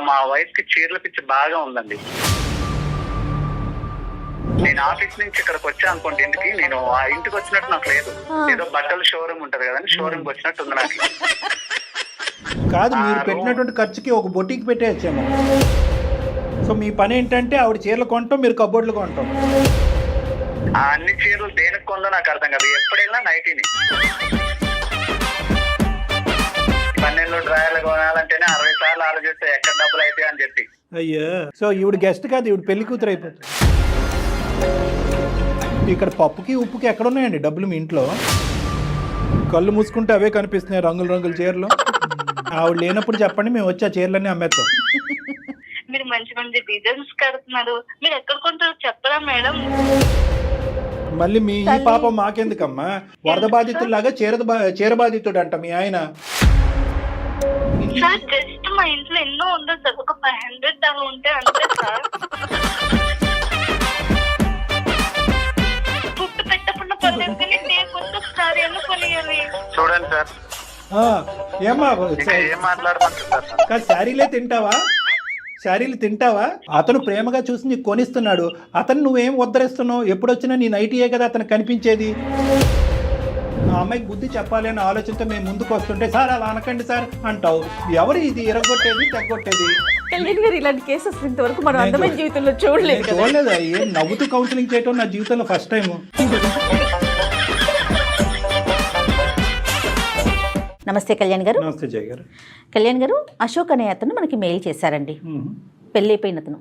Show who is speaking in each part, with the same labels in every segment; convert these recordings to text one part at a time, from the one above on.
Speaker 1: మా వైఫ్ కి చీరల పిచ్చి బాగా ఉందండి. నేను ఆఫీస్ నుంచి ఇక్కడికి వచ్చా అనుకోండి ఇంటికి, నేను ఆ ఇంటికి వచ్చినట్టు నాకు లేదు. ఏదో బట్టల షోరూమ్ ఉంటది కదండి, షోరూమ్ కి వచ్చినట్టు ఉంది నాకు.
Speaker 2: కాదు, మీరు పెట్టినటువంటి ఖర్చుకి ఒక బొటీకి పెట్టేయచ్చేమో. సో మీ పని ఏంటంటే ఆవిడ చీరలు కొనటం, మీరు కబోర్డులు కొనటం.
Speaker 1: ఆ అన్ని చీరలు దేనికి కొందో నాకు అర్థం కాదు. ఎప్పుడైనా నైటీని 12 డ్రాయర్లు కొనాలంటేనే 60 సార్లు ఆలోచిస్తే ఎక్కడ డబ్బులు అయితే అని చెప్పి.
Speaker 2: అయ్యా, సో ఈవిడ గెస్ట్ కాదు, ఈవిడ పెళ్లి కూతురు అయిపోతుంది. ఇక్కడ పప్పుకి ఉప్పుకి ఎక్కడున్నాయండి డబ్బులు మీ ఇంట్లో? కళ్ళు మూసుకుంటే అవే కనిపిస్తున్నాయి, రంగుల రంగుల చీరలు. ఆవిడ లేనప్పుడు చెప్పండి, మేము వచ్చి ఆ చీరలన్నీ అమ్మేస్తాం.
Speaker 3: మీరు మంచి మంచి డిజైన్స్ కడుతున్నారు, మీరు ఎక్కడ కొంటారో చెప్పరా మేడం?
Speaker 2: మళ్ళీ మీ ఈ పాపం మాకెందుకమ్మా? వరద బాధితుల్లాగా చీర బాధితుడు అంట మీ ఆయన.
Speaker 3: సార్ జస్ట్ మా ఇంట్లో ఎన్నో ఉండదు సార్, ఒక 500 దాకా ఉంటే అంతే సార్. పుట్టు పెట్టకుండా పర్లేదు కానీ నేను సార్ ఎందుకు కొనియాలి?
Speaker 1: చూడండి సార్,
Speaker 2: ఏమా
Speaker 1: ఏం మాట్లాడమంటారు సార్?
Speaker 2: కాదు, శారీలు తింటావా? అతను ప్రేమగా చూసి నీకు కొనిస్తున్నాడు, అతను నువ్వేం ఉద్ధరిస్తున్నావు? ఎప్పుడొచ్చినా నీ నైటీయే కదా అతను కనిపించేది. ఆ అమ్మాయికి బుద్ధి చెప్పాలి అనే ఆలోచనతో మేము ముందుకు వస్తుంటే, సార్ అలా అనకండి సార్ అంటావు. ఎవరు ఇది ఎరగొట్టేది, తెగొట్టేది?
Speaker 4: కళ్యాణ్ గారు, ఇలాంటి కేసెస్ ఇంతవరకు మనం అందమైన జీవితంలో చూడలేదు.
Speaker 2: చూడలేదా? ఏం నవ్వుతూ కౌన్సిలింగ్ చేయటం నా జీవితంలో ఫస్ట్ టైం.
Speaker 4: నమస్తే కళ్యాణ్ గారు.
Speaker 2: నమస్తే జయ గారు.
Speaker 4: కళ్యాణ్ గారు, అశోక్ అనే అతను మనకి మెయిల్ చేశారండి. పెళ్ళైపోయిన అతను,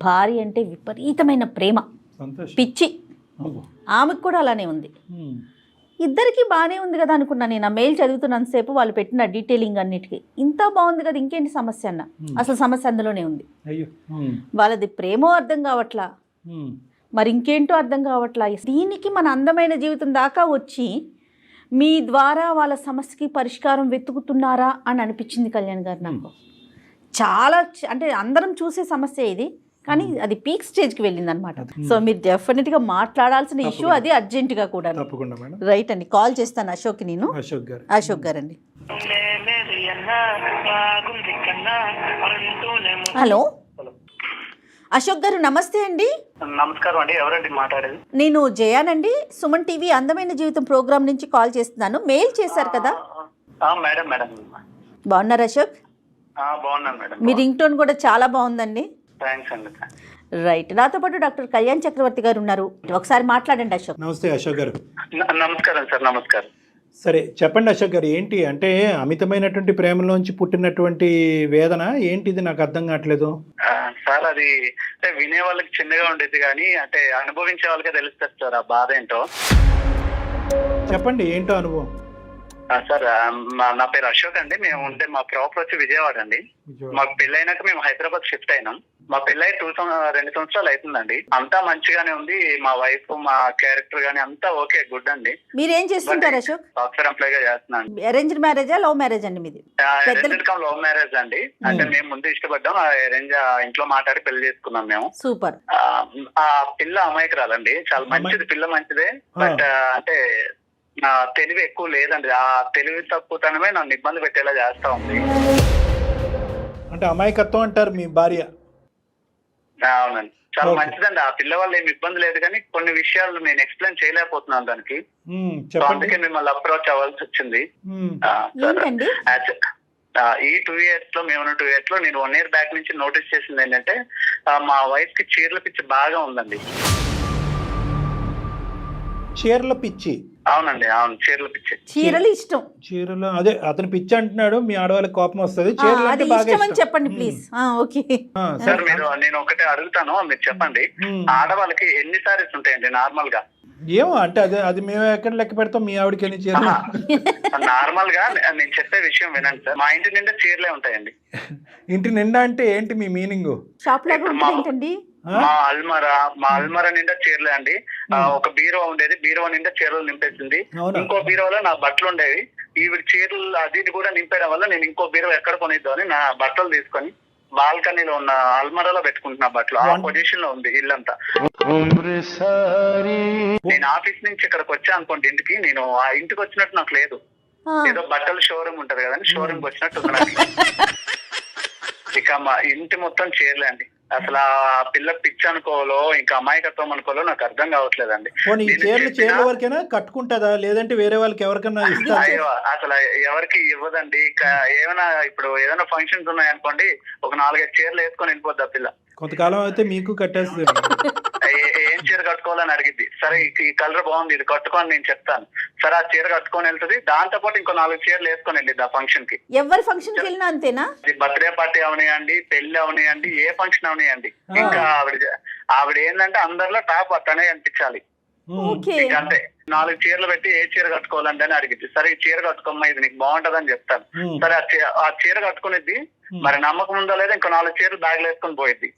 Speaker 4: భార్య అంటే విపరీతమైన ప్రేమ, పిచ్చి. ఆమెకు కూడా అలానే ఉంది. ఇద్దరికి బాగానే ఉంది కదా అనుకున్నా నేను. ఆ మెయిల్ చదువుతున్నంతసేపు వాళ్ళు పెట్టిన డీటెయిలింగ్ అన్నిటికీ ఇంత బాగుంది కదా, ఇంకేంటి సమస్య అన్న? అసలు సమస్య అందులోనే ఉంది. వాళ్ళది ప్రేమో అర్థం కావట్లా, మరి ఇంకేంటో అర్థం కావట్లా. దీనికి మన అందమైన జీవితం దాకా వచ్చి మీ ద్వారా వాళ్ళ సమస్యకి పరిష్కారం వెతుకుతున్నారా అని అనిపించింది కళ్యాణ్ గారు నాకు. చాలా అంటే అందరం చూసే సమస్య ఇది, కానీ అది పీక్ స్టేజ్కి వెళ్ళింది అనమాట. సో మీరు డెఫినెట్గా మాట్లాడాల్సిన ఇష్యూ అది, అర్జెంటుగా కూడా. రైట్ అండి, కాల్ చేస్తాను అశోక్కి నేను. అశోక్ గారు అండి. హలో అశోక్ గారు, నమస్తే అండి.
Speaker 1: నమస్కారం అండి, ఎవరండి మాట్లాడేది?
Speaker 4: నేను జయానండి, సుమన్ టీవీ అందమైన జీవితం ప్రోగ్రామ్ నుంచి కాల్ చేస్తున్నాను. మెయిల్ చేశారు కదా?
Speaker 1: మేడం మేడం
Speaker 4: బాగున్నారు అశోక్?
Speaker 1: బాగున్నాను మేడం.
Speaker 4: మీ రింగ్ టోన్ కూడా చాలా బాగుందండి.
Speaker 1: థ్యాంక్స్ అండి.
Speaker 4: రైట్, నాతో పాటు డాక్టర్ కళ్యాణ్ చక్రవర్తి గారు ఉన్నారు, ఒకసారి మాట్లాడండి అశోక్.
Speaker 2: నమస్తే అశోక్ గారు.
Speaker 1: నమస్కారం సార్. నమస్కారం.
Speaker 2: సరే చెప్పండి అశోక్ గారు, ఏంటి అంటే అమితమైనటువంటి ప్రేమలోంచి పుట్టినటువంటి వేదన ఏంటిది? నాకు అర్థం కావట్లేదు
Speaker 1: సార్. అది అంటే వినే వాళ్ళకి చిన్నగా ఉండేది కానీ అంటే అనుభవించే వాళ్ళకే తెలుస్తుంది సార్ ఆ బాధ ఏంటో.
Speaker 2: చెప్పండి, ఏంటో అనుభవం.
Speaker 1: సార్, నా పేరు అశోక్ అండి. మేము ఉంటే మా ప్రాపర్ వచ్చి విజయవాడ అండి. మాకు పెళ్ళైనాక మేము హైదరాబాద్ షిఫ్ట్ అయినాం. మా పెళ్ళై 2 సంవత్సరాలు అవుతుందండి. అంతా మంచిగానే ఉంది. మా వైఫ్, మా క్యారెక్టర్ గానీ అంతా ఓకే, గుడ్ అండి.
Speaker 4: మీరేం చేస్తుంటారు అశోక్?
Speaker 1: సాఫ్ట్వేర్ ఎంప్లాయ్ గా చేస్తున్నాను.
Speaker 4: అరేంజ్డ్ మ్యారేజా, లవ్ మ్యారేజ్ అండి మీది?
Speaker 1: లవ్ మ్యారేజ్ అండి. అంటే మేము ముందు ఇష్టపడ్డాం, అరేంజ్ ఇంట్లో మాట్లాడి పెళ్లి చేసుకున్నాం మేము.
Speaker 4: సూపర్.
Speaker 1: ఆ పిల్ల అమాయకురాలండి, చాలా మంచిది, పిల్ల మంచిదే. బట్ అంటే నా తెలివి ఎక్కువ లేదండి. ఆ తెలివి తక్కువతనమే నన్ను ఇబ్బంది పెట్టేలా చేస్తా ఉంది.
Speaker 2: అంటే అమాయకత్వం అంటారు మీ భార్య?
Speaker 1: అవునండి, చాలా మంచిదండి. ఆ పిల్ల వల్ల ఏమి ఇబ్బంది లేదు, కానీ కొన్ని విషయాలు నేను ఎక్స్ప్లెయిన్ చేయలేకపోతున్నాను దానికి. అందుకే మిమ్మల్ని అప్రోచ్ అవ్వాల్సి వచ్చింది. ఈ 2 years లో, మేము 2 years లో నేను 1 year బ్యాక్ నుంచి నోటీస్ చేసింది ఏంటంటే, మా వైఫ్ కి చీరల పిచ్చి బాగా ఉందండి.
Speaker 2: చీరల పిచ్చి?
Speaker 1: అవునండి, అవును, చీరల పిచ్చి.
Speaker 4: చీరలు ఇష్టం.
Speaker 2: చీరలు, అదే అతను పిచ్చి అంటున్నాడు, మీ ఆడవాళ్ళకి కోపం వస్తుంది.
Speaker 4: చెప్పండి ప్లీజ్. ఓకే
Speaker 1: సార్, నేను ఒకటే అడుగుతాను, మీరు చెప్పండి. ఆడవాళ్ళకి ఎన్ని సారీస్ ఉంటాయండి నార్మల్ గా?
Speaker 2: ఏమో అంటే అది మేము ఎక్కడ లెక్క పెడతాం, మీ ఆవిడకి ఎన్ని చీరలు?
Speaker 1: నార్మల్ గా నేను చెప్పే విషయం వినండి సార్. మా ఇంటి నిండా చీరలే ఉంటాయండి.
Speaker 2: ఇంటి నిండా అంటే ఏంటి మీ మీనింగ్?
Speaker 4: షాప్ లాగా ఉంటుందండి.
Speaker 1: మా అల్మరా నిండా చీరలే అండి. ఒక బీరో ఉండేది, బీరో నిండా చీరలు నింపేసింది. ఇంకో బీరోలో నా బట్టలు ఉండేవి. ఈవిడ చీరలు అది కూడా నింపేయడం వల్ల నేను ఇంకో బీరో ఎక్కడ కొనిద్దాం అని నా బట్టలు తీసుకొని బాల్కనీలో ఉన్న అల్మరాలో పెట్టుకుంటున్నా బట్టలు. ఆ పొజిషన్ లో ఉంది ఇల్లంతా. నేను ఆఫీస్ నుంచి ఇక్కడికి వచ్చా అనుకోండి ఇంటికి, నేను ఆ ఇంటికి వచ్చినట్టు నాకు లేదు. ఏదో బట్టల షోరూమ్ ఉంటది కదండి, షోరూమ్ కి వచ్చినట్టు ఉంది నాకు. ఇక మా ఇంటి మొత్తం చీరలే అండి. అసలు ఆ పిల్ల పిచ్చి అనుకోవాలో ఇంకా అమాయకత్వం అనుకోవాలో నాకు అర్థం కావట్లేదండి.
Speaker 2: పోనీ ఈ చీరల వరకైనా కట్టుకుంటుందా, లేదంటే వేరే వాళ్ళకి ఎవరికైనా ఇస్తా?
Speaker 1: అయ్యో అసలు ఎవరికి ఇవ్వదండి. ఏమైనా ఇప్పుడు ఏదైనా ఫంక్షన్స్ ఉన్నాయనుకోండి, ఒక 4-5 చీరలు వేసుకొని వెళ్ళిపోద్ది ఆ పిల్ల.
Speaker 2: కొంతకాలం అయితే మీకు కట్టేస్తుంది.
Speaker 1: ఏం చీర కట్టుకోవాలని అడిగిద్ది. సరే ఈ కలర్ బాగుంది, ఇది కట్టుకొని నేను చెప్తాను. సరే ఆ చీర కట్టుకొని వెళ్తుంది. దాంతో పాటు ఇంకో 4 చీరలు వేసుకొని వెళ్ళిద్ది ఆ ఫంక్షన్ కి.
Speaker 4: ఎవరి ఫంక్షన్ కి వెళ్ళినా అంతేనా?
Speaker 1: బర్త్డే పార్టీ అవనియండి, పెళ్లి అవనియండి, ఏ ఫంక్షన్ అవనియండి, ఇంకా ఆవిడ ఏంటంటే అందరిలో టాప్ అతనే అనిపించాలి. అంతే 4 చీరలు పెట్టి ఏ చీర కట్టుకోవాలంటే అని అడిగిద్ది. సరే ఈ చీర కట్టుకోమ్మా, ఇది నీకు బాగుంటది అని చెప్తాను. సరే ఆ చీర కట్టుకునిద్ది. మరి నమ్మకం ఉందో లేదా ఇంకో 4 చీరలు బ్యాగ్లు వేసుకొని పోయిద్ది.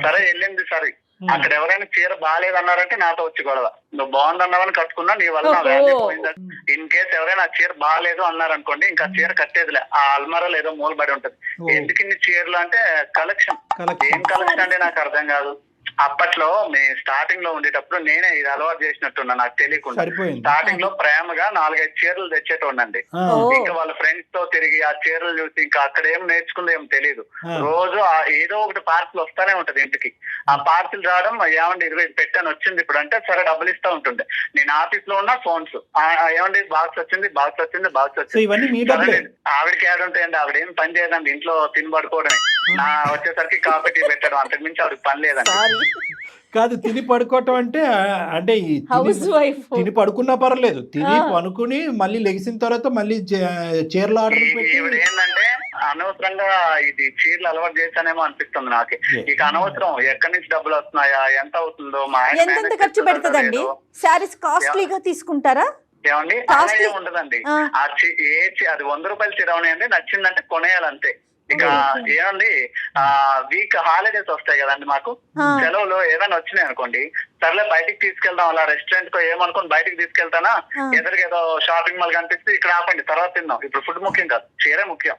Speaker 1: సరే వెళ్ళింది. సరే అక్కడ ఎవరైనా చీర బాగాలేదన్నారంటే నాతో వచ్చి గొడవ. నువ్వు బాగుందన్నావని కట్టుకున్నా, నీ వల్ల నా వాల్యూ పోయిందా. ఇన్ కేసు ఎవరైనా ఆ చీర బాగాలేదు అన్నారనుకోండి, ఇంకా చీర కట్టేదిలే. ఆ అల్మారాలో ఏదో మూలబడి ఉంటది. ఎందుకు ఇన్ని చీరలు అంటే కలెక్షన్. ఏం కలెక్షన్ అంటే నాకు అర్థం కాదు. అప్పట్లో మేము స్టార్టింగ్ లో ఉండేటప్పుడు నేనే ఇది అలవాటు చేసినట్టున్నా, నాకు తెలియకుండా. స్టార్టింగ్ లో ప్రేమగా 4-5 చీరలు తెచ్చేటోండి. ఇంకా వాళ్ళ ఫ్రెండ్స్ తో తిరిగి ఆ చీరలు చూసి ఇంకా అక్కడ ఏం నేర్చుకుందో ఏం తెలియదు. రోజు ఏదో ఒకటి పార్సిల్ వస్తానే ఉంటది ఇంటికి. ఆ పార్సిల్ రావడం, ఏమండి 20 పెట్టాను వచ్చింది ఇప్పుడు అంటే, సరే డబ్బులు ఇస్తా ఉంటుండే. నేను ఆఫీస్ లో ఉన్న ఫోన్స్, ఏమండి బాక్స్ వచ్చింది, బాక్స్ వచ్చింది, బాక్స్ వచ్చింది. ఆవిడకి యాడ్ ఉంటాయండి. ఆవిడ ఏం పని చేయదండి, ఇంట్లో తిని పడుకోవడమే. నా వచ్చేసరికి కాఫీ టీ పెట్టడం, అంతకు మించి ఆవిడకి పని లేదండి.
Speaker 2: కాదు, తిని పడుకోవటం అంటే తిని పడుకున్నా పర్లేదు, తిని పనుకుని మళ్ళీ లెగిసిన తర్వాత మళ్ళీ చీరలు ఆర్డర్ పెట్టి.
Speaker 1: ఈవిడ ఏంటంటే అనవసరంగా ఇది చీరలు అలవాటు చేశానేమో అనిపిస్తుంది నాకు. ఇక అనవసరం ఎక్కడి నుంచి డబ్బులు వస్తున్నాయా, ఎంత అవుతుందో, మా
Speaker 4: ఎంత ఖర్చు పెడుతుందండి? శారీస్ కాస్ట్లీగా తీసుకుంటారా?
Speaker 1: ఏమండి అలా ఏమి ఉండదండి. అది 100 రూపాయల చీర ఉన్నాయండి, నచ్చిందంటే కొనేయాలంతే. ఇక ఏమండి వీక్ హాలిడేస్ వస్తాయి కదండి మాకు, సెలవులు ఏదైనా వచ్చినాయి అనుకోండి, సర్లే బయటికి తీసుకెళ్దాం, అలా రెస్టారెంట్ కో ఏమనుకోని బయటికి తీసుకెళ్తానా, ఎదురుగా షాపింగ్ మాల్ కనిపిస్తే ఇక్కడ ఆపండి తర్వాత తిందాం, ఇప్పుడు ఫుడ్ ముఖ్యం కాదు, చీరే ముఖ్యం.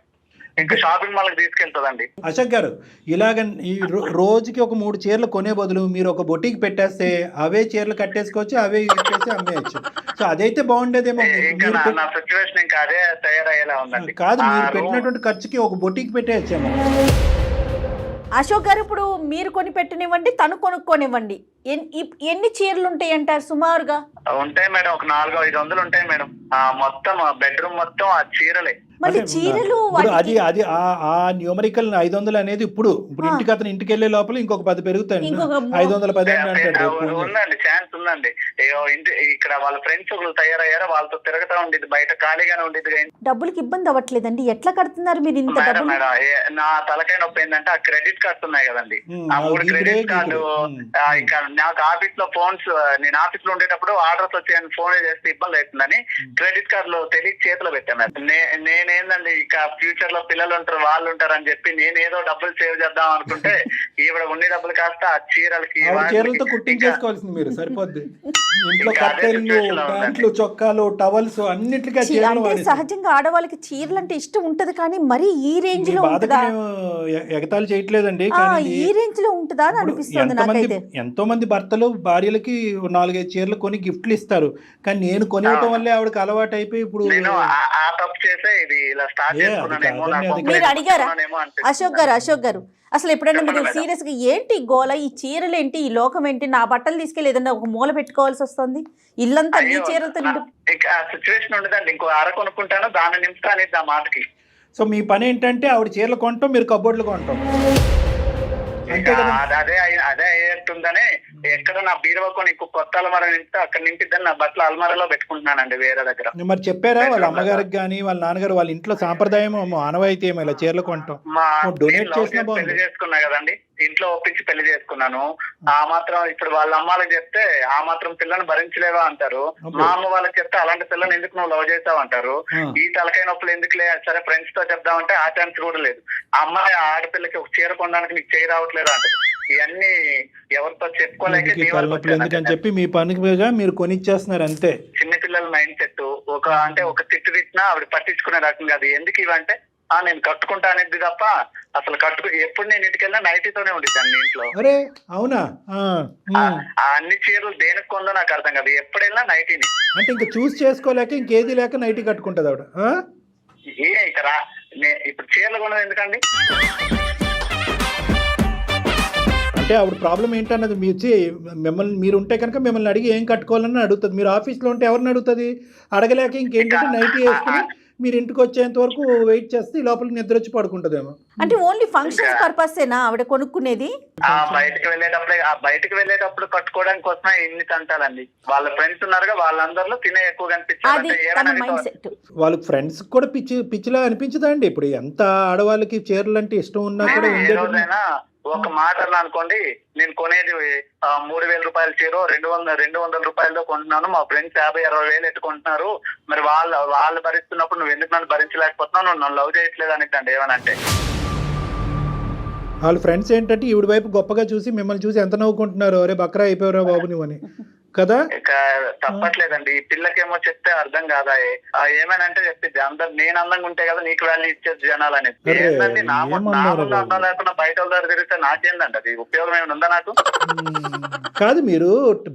Speaker 1: ఇంకా షాపింగ్ మాల్ తీసుకెళ్తుందండి.
Speaker 2: అశోక్ గారు, ఇలాగ ఈ రోజుకి ఒక 3 చీరలు కొనే బదులు మీరు ఒక బొటికి పెట్టేస్తే అవే చీరలు కట్టేసుకోవచ్చు, అవే ఇచ్చేసి అమ్మేయచ్చు. సో అదైతే బాగుండేదేమో.
Speaker 1: నా సిచ్యువేషన్ ఇంకా అదే తయారయ్యేలా ఉందండి.
Speaker 2: కాదు, మీరు పెట్టినటువంటి ఖర్చుకి ఒక బొటికి పెట్టేయచ్చేమో.
Speaker 4: అశోక్ గారు, ఇప్పుడు మీరు కొని పెట్టనివ్వండి, తను కొనుక్కోనివ్వండి, ఎన్ని చీరలు ఉంటాయి అంటారు సుమారుగా?
Speaker 1: ఉంటాయి మేడం, ఒక 400-500 ఉంటాయి మేడం. మొత్తం బెడ్రూమ్ మొత్తం ఆ చీరలే.
Speaker 4: మళ్ళీ చీరలు
Speaker 2: అది ఆ న్యూమరికల్ 500 అనేది ఇప్పుడు ఇంటికి అతను ఇంటికి వెళ్ళే లోపల ఇంకొక 10 పెరుగుతాయి. 510
Speaker 1: ఉందండి, ఛాన్స్ ఉందండి. ఇక్కడ వాళ్ళ ఫ్రెండ్స్ ఒకరు తయారయ్యారో వాళ్ళతో తిరుగుతా ఉండేది, బయట ఖాళీగానే ఉండేది.
Speaker 4: డబ్బులకి ఇబ్బంది అవ్వట్లేదండి? ఎట్లా కడుతున్నారు మీరు ఇంత?
Speaker 1: మేడం నా తలకాయ నొప్పి ఏంటంటే ఆ క్రెడిట్ కార్డ్స్ ఉన్నాయి కదండి, ఆ 3 క్రెడిట్ కార్డు. ఇంకా నాకు ఆఫీస్ లో ఫోన్స్, నేను ఆఫీస్ లో ఉండేటప్పుడు ఆర్డర్స్ వచ్చాయని ఫోన్ చేస్తే ఇబ్బంది అవుతుందని క్రెడిట్ కార్డులో తెలియ చేతిలో పెట్టాను. నేనేందండి ఇక ఫ్యూచర్ లో పిల్లలు ఉంటారు, వాళ్ళు ఉంటారు అని చెప్పి నేను ఏదో డబ్బులు సేవ్ చేద్దాం అనుకుంటే ఈవిడ ఉండే డబ్బులు కాస్త ఆ
Speaker 2: చీరలతో కుట్టించేసుకోవాల్సింది మీరు, సరిపోద్ది. ఇంట్లో కట్టెలు, ప్యాంట్లు, చొక్కాలు, టవల్స్ అన్నిటికీ
Speaker 4: సహజంగా ఆడవాళ్ళకి చీరలు అంటే ఇష్టం ఉంటది, కానీ మరి ఈ రేంజ్ లో
Speaker 2: ఎగతాళి చేయట్లేదండి,
Speaker 4: ఈ రేంజ్ లో ఉంటుందా అని అనిపిస్తుంది నాకైతే.
Speaker 2: ఎంతో మంది భర్తలు భార్యలకి 4-5 చీరలు కొని గిఫ్ట్లు ఇస్తారు, కానీ నేను కొనివ్వటం వల్లే ఆవిడకి అలవాటు అయిపోయి ఇప్పుడు
Speaker 4: మీరు అడిగారా అశోక్ గారు అసలు ఎప్పుడైనా మీరు సీరియస్ గా ఏంటి గోల, ఈ చీరలు ఏంటి, ఈ లోకం ఏంటి, నా బట్టలు తీసుకెళ్ళి ఏదన్నా ఒక మూల పెట్టుకోవాల్సి వస్తుంది, ఇల్లంతా నీ చీరలతో
Speaker 1: సిచ్యువేషన్ ఉండదండి. ఇంకో అర కొనుక్కుంటాను, దాన్ని నింపుతాను ఆ మాటకి.
Speaker 2: సో మీ పని ఏంటంటే ఆవిడ చీరలు కొంటాం, మీరు కబోర్డులు కొంటాం.
Speaker 1: అదే అయ్యేట్టుందని ఎక్కడ నా బీరువా కొని ఇంకో కొత్త అల్మారా నింపితే అక్కడ నింపిద్దని నా బట్టలు అల్మారాలో పెట్టుకుంటున్నానండి వేరే దగ్గర.
Speaker 2: మరి చెప్పారా వాళ్ళ అమ్మగారికి కానీ వాళ్ళ నాన్నగారు, వాళ్ళ ఇంట్లో సాంప్రదాయం ఆనవాయితీ ఏమో ఇలా చీరలు కొంటాం? డొనేట్ చేసినా బాగుంది.
Speaker 1: పెళ్లి చేసుకున్నా కదండి, ఇంట్లో ఒప్పించి పెళ్లి చేసుకున్నాను. ఆ మాత్రం ఇప్పుడు వాళ్ళ అమ్మాలకు చెప్తే ఆ మాత్రం పిల్లని భరించలేవా అంటారు, మా అమ్మ వాళ్ళకి చెప్తే అలాంటి పిల్లని ఎందుకు నువ్వు లవ్ చేసావు అంటారు. ఈ తలకాయ నొప్పులు ఎందుకులే, సరే ఫ్రెండ్స్ తో చెప్దామంటే ఆ ఛాన్స్ కూడా లేదు. అమ్మాయి ఆడపిల్లకి ఒక చీర కొనడానికి నీకు చేయి రావట్లేదు అంటారు. ఇవన్నీ ఎవరితో చెప్పుకోలేక
Speaker 2: ఎందుకని చెప్పి మీ పనిగా మీరు కొనిచ్చేస్తున్నారు అంతే.
Speaker 1: చిన్నపిల్లల మైండ్ సెట్ ఒక తిట్టు తిట్టినా ఆవిడ పట్టించుకునే రకం కాదు. ఎందుకు ఇవంటే నేను కట్టుకుంటా అనేది తప్ప అసలు ఎప్పుడు నేను ఇంటికి వెళ్ళినా నైటీతోనే ఉండిద్దాన్ని ఇంట్లో.
Speaker 2: అవునా?
Speaker 1: అన్ని చీరలు దేనికి కొందో నాకు అర్థం కాదు, ఎప్పుడైనా నైటీని.
Speaker 2: అంటే ఇంకా చూస్ చేసుకోలేక ఇంకేది లేక నైటీ కట్టుకుంటది ఆవిడ.
Speaker 1: ఇక్కడ ఇప్పుడు చీరలు కొన్నది ఎందుకండి?
Speaker 2: అంటే ఆవిడ ప్రాబ్లం ఏంటన్నది మిమ్మల్ని మీరు ఉంటే కనుక మిమ్మల్ని అడిగి ఏం కట్టుకోవాలని అడుగుతుంది. మీరు ఆఫీస్లో ఉంటే ఎవరిని అడుగుతుంది? అడగలేక ఇంకేంటంటే నైట్ వేసుకుని మీరు ఇంటికి వచ్చేంత వరకు వెయిట్ చేస్తే ఈ లోపల నిద్ర వచ్చి పడుకుంటుందేమో.
Speaker 4: అంటే ఓన్లీ ఫంక్షన్స్ పర్పసేనా ఆవిడ కొనుక్కునేది?
Speaker 1: బయటకు వెళ్ళేటప్పుడు కట్టుకోవడానికి కోసమే ఇన్ని తంటాలండి. వాళ్ళ ఫ్రెండ్స్ ఉన్నారుగా, వాళ్ళందరిలో తినే ఎక్కువ
Speaker 4: అది తన మైండ్ సెట్.
Speaker 2: వాళ్ళకి ఫ్రెండ్స్ కూడా పిచ్చిలా అనిపించదా అండి? ఇప్పుడు ఎంత ఆడవాళ్ళకి చీరలు అంటే ఇష్టం ఉన్నా కూడా
Speaker 1: ఏ రోజైనా ఒక మాట అన్నా అనుకోండి, నేను కొనేది 3,000 రూపాయల చీర 200 రూపాయలతో కొంటున్నాను, మా ఫ్రెండ్స్ 50-60 వేలు ఎట్టుకుంటున్నారు, మరి వాళ్ళు భరిస్తున్నప్పుడు నువ్వు ఎందుకు నన్ను భరించలేకపోతున్నావు, నువ్వు నన్ను లవ్ చేయట్లేదు అనిద్దండి ఏమనంటే.
Speaker 2: వాళ్ళ ఫ్రెండ్స్ ఏంటంటే ఈవిడ వైపు గొప్పగా చూసి మిమ్మల్ని చూసి ఎంత నవ్వుకుంటున్నారు, అరే బక్రా అయిపోయారా బాబు నువ్వని కదా.
Speaker 1: ఇక తప్పట్లేదండి. ఈ పిల్లకేమో చెప్తే అర్థం కాదా, ఏమేనంటే చెప్పిద్ది అందరు నేను అందంగా ఉంటే కదా నీకు వాల్యూ ఇచ్చేది జనాలు అనేది. ఏంటండి నా ముందు అందం లేకుండా బయట వాళ్ళ దగ్గర తిరిగితే నాకేందండి అది ఉపయోగం ఏమైనా ఉందా నాకు?
Speaker 2: కాదు, మీరు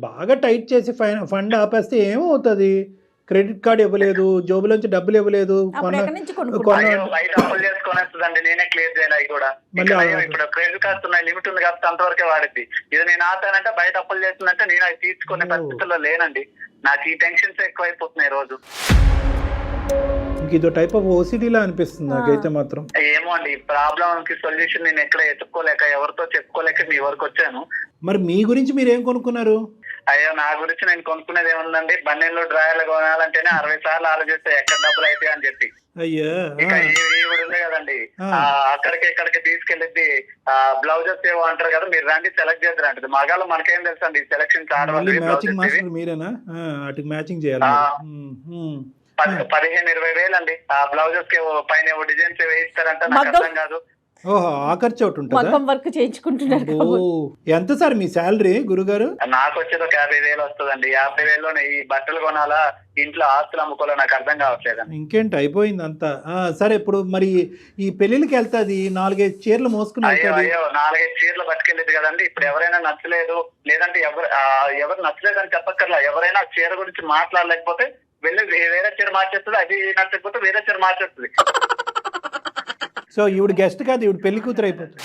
Speaker 2: బాగా టైట్ చేసి ఫండ్ ఆపేస్తే ఏమవుతుంది? క్రెడిట్ కార్డు ఇవ్వలేదు, జోబులోంచి డబ్బులు ఇవ్వలేదు,
Speaker 1: బయట అప్పులు చేసుకునేస్తుందండి. నేనే క్లియర్ చేయాలి అవి కూడా. ఇప్పుడు క్రెడిట్ కార్డ్స్ ఉన్నాయి, లిమిట్ ఉంది కాబట్టి అంతవరకే వాడిద్ది. ఇది నేను ఆతానంటే బయట అప్పులు చేస్తుందంటే నేను అవి తీసుకునే పరిస్థితుల్లో లేనండి. నాకు ఈ టెన్షన్స్ ఎక్కువైపోతున్నాయి రోజు.
Speaker 2: ఇదో టైప్ ఆఫ్ ఓసిడీలా అనిపిస్తుంది నాకైతే మాత్రం.
Speaker 1: ఏమో అండి, ఈ ప్రాబ్లం కి సొల్యూషన్ నేను ఎక్కడ ఎత్తుక్కోలేక ఎవరితో చెప్పుకోలేక మీ వరకు వచ్చాను.
Speaker 2: మరి మీ గురించి మీరు ఏం కొనుక్కున్నారు?
Speaker 1: అయ్యో నా గురించి నేను కొనుక్కునేది ఏముందండి, బన్నెల్లో డ్రాయర్లు కొనాలంటేనే 60 సార్లు ఆలోచిస్తే ఎక్కడ డబ్బులు అయితే అని చెప్పి.
Speaker 2: అయ్యా
Speaker 1: ఇక ఈవిడ ఉంది కదండి, అక్కడికి ఇక్కడికి తీసుకెళ్ళిద్ది. బ్లౌజెస్ ఏవో అంటారు కదా, మీరు రండి సెలెక్ట్ చేద్దరు అంటది. మగాళ్ళు మనకేం తెలుసు అండి సెలక్షన్
Speaker 2: మీరేనా మ్యాచింగ్ చేయాలి.
Speaker 1: 15-20 వేలు అండి ఆ బ్లౌజెస్ కి పైన డిజైన్స్ వేయిస్తారంట, నాకు అర్థం కాదు.
Speaker 2: ఓహో, ఆ ఖర్చు ఒకటి ఉంటుంది.
Speaker 4: వర్క్ చేయించుకుంటున్నారు.
Speaker 2: ఎంత సార్ మీ శాలరీ గురుగారు?
Speaker 1: నాకు వచ్చేది ఒక 50,000 వస్తుందండి. 50,000లోనే ఈ బట్టలు కొనాలా, ఇంట్లో ఆస్తులు అమ్ముకోవాలా, నాకు అర్థం కావట్లేదు.
Speaker 2: ఇంకేంటి, అయిపోయింది అంతా. సరే, ఇప్పుడు మరి ఈ పెళ్లికి వెళ్తాది 4-5 చీరలు మోసుకుని.
Speaker 1: అయ్యో 4-5 చీరలు పట్టుకెళ్ళేది కదండి. ఇప్పుడు ఎవరైనా నచ్చలేదు, లేదంటే ఎవరు నచ్చలేదు అని చెప్పక్కర్లా, ఎవరైనా చీర గురించి మాట్లాడలేకపోతే వెళ్ళి వేరే చీర మార్చేస్తుంది, అది నచ్చకపోతే వేరే చీర మార్చేస్తుంది.
Speaker 2: సో ఈవిడ గెస్ట్ కాదు, ఈవిడ పెళ్లి కూతురు అయిపోతుంది.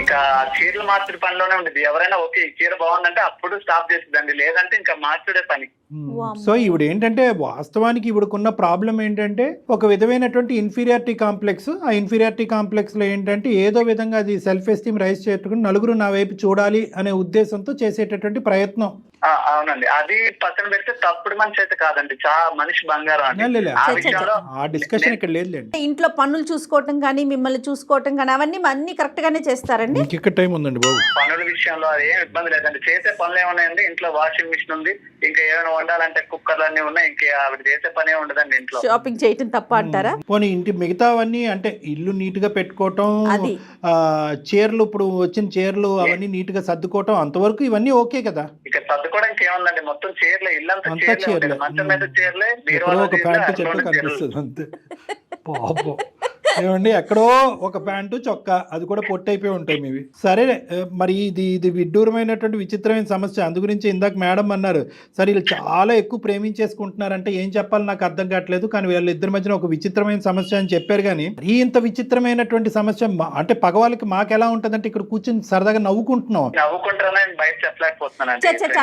Speaker 1: ఇక చీరలు మార్చుడు పనిలోనే ఉండేది. ఎవరైనా ఓకే ఈ చీర బాగుందంటే అప్పుడు స్టాప్ చేసిద్దండి, లేదంటే ఇంకా మార్చుడే పని.
Speaker 2: సో ఈవిడ ఏంటంటే వాస్తవానికి ఈవిడకున్న ప్రాబ్లం ఏంటంటే ఒక విధమైనటువంటి ఇన్ఫీరియారిటీ కాంప్లెక్స్. ఆ ఇన్ఫీరియారిటీ కాంప్లెక్స్ లో ఏంటంటే ఏదో విధంగా అది సెల్ఫ్ ఎస్టీమ్ రైజ్ చేసుకుని నలుగురు నా వైపు చూడాలి అనే ఉద్దేశంతో చేసేటటువంటి ప్రయత్నం.
Speaker 1: అవునండి, అది పక్కన పెడితే తప్పుడు మనిషి అయితే కాదండి, మనిషి బంగారం అండి.
Speaker 2: ఆ డిస్కషన్ ఇక్కడ లేదులేండి.
Speaker 4: ఇంట్లో పనులు చూసుకోవటం కానీ మిమ్మల్ని చూసుకోవటం కానీ అవన్నీ కరెక్ట్ గానే చేస్తారండి.
Speaker 2: ఇక్కడ టైం ఉందండి బాబు.
Speaker 1: పనుల విషయంలో అది ఏం ఇబ్బంది లేదండి. చేసే పనులు ఏమున్నాయండి, ఇంట్లో వాషింగ్ మిషన్ ఉంది, ఇంకా ఏమైనా వండాలంటే కుక్కర్లు అన్ని ఉన్నాయి, ఇంకా ఆవిడ చేసే పనే ఉండదండి. ఇంట్లో
Speaker 4: షాపింగ్ చేయటం తప్ప అంటారా?
Speaker 2: పోనీ ఇంటి మిగతావన్నీ అంటే ఇల్లు నీట్ గా పెట్టుకోవటం, చీరలు ఇప్పుడు వచ్చిన చీరలు అవన్నీ నీట్ గా సర్దుకోవటం, అంతవరకు ఇవన్నీ ఓకే కదా.
Speaker 1: ఇక సర్దుకోవడానికి ఏముందండి, మొత్తం చీరలే, ఇల్లంతా చీరలే, మంచం మీద చీరలే,
Speaker 2: ఒక ప్యాంటు చెట్టు కనిపిస్తుంది అంతే. పాపం ఏమండి, ఎక్కడో ఒక ప్యాంటు చొక్కా, అది కూడా పొట్టయిపోయి ఉంటాయి మీవి. సరే, మరి ఇది విడ్డూరమైనటువంటి విచిత్రమైన సమస్య. అందు గురించి ఇందాక మేడం అన్నారు, సరే వీళ్ళు చాలా ఎక్కువ ప్రేమించేసుకుంటున్నారంటే ఏం చెప్పాలి నాకు అర్థం కావట్లేదు, కానీ వీళ్ళిద్దరి మధ్యన ఒక విచిత్రమైన సమస్య అని చెప్పారు. కానీ ఇంత విచిత్రమైనటువంటి సమస్య అంటే పగవాళ్ళకి మాకు ఎలా ఉంటదంటే ఇక్కడ కూర్చొని సరదాగా నవ్వుకుంటున్నాం.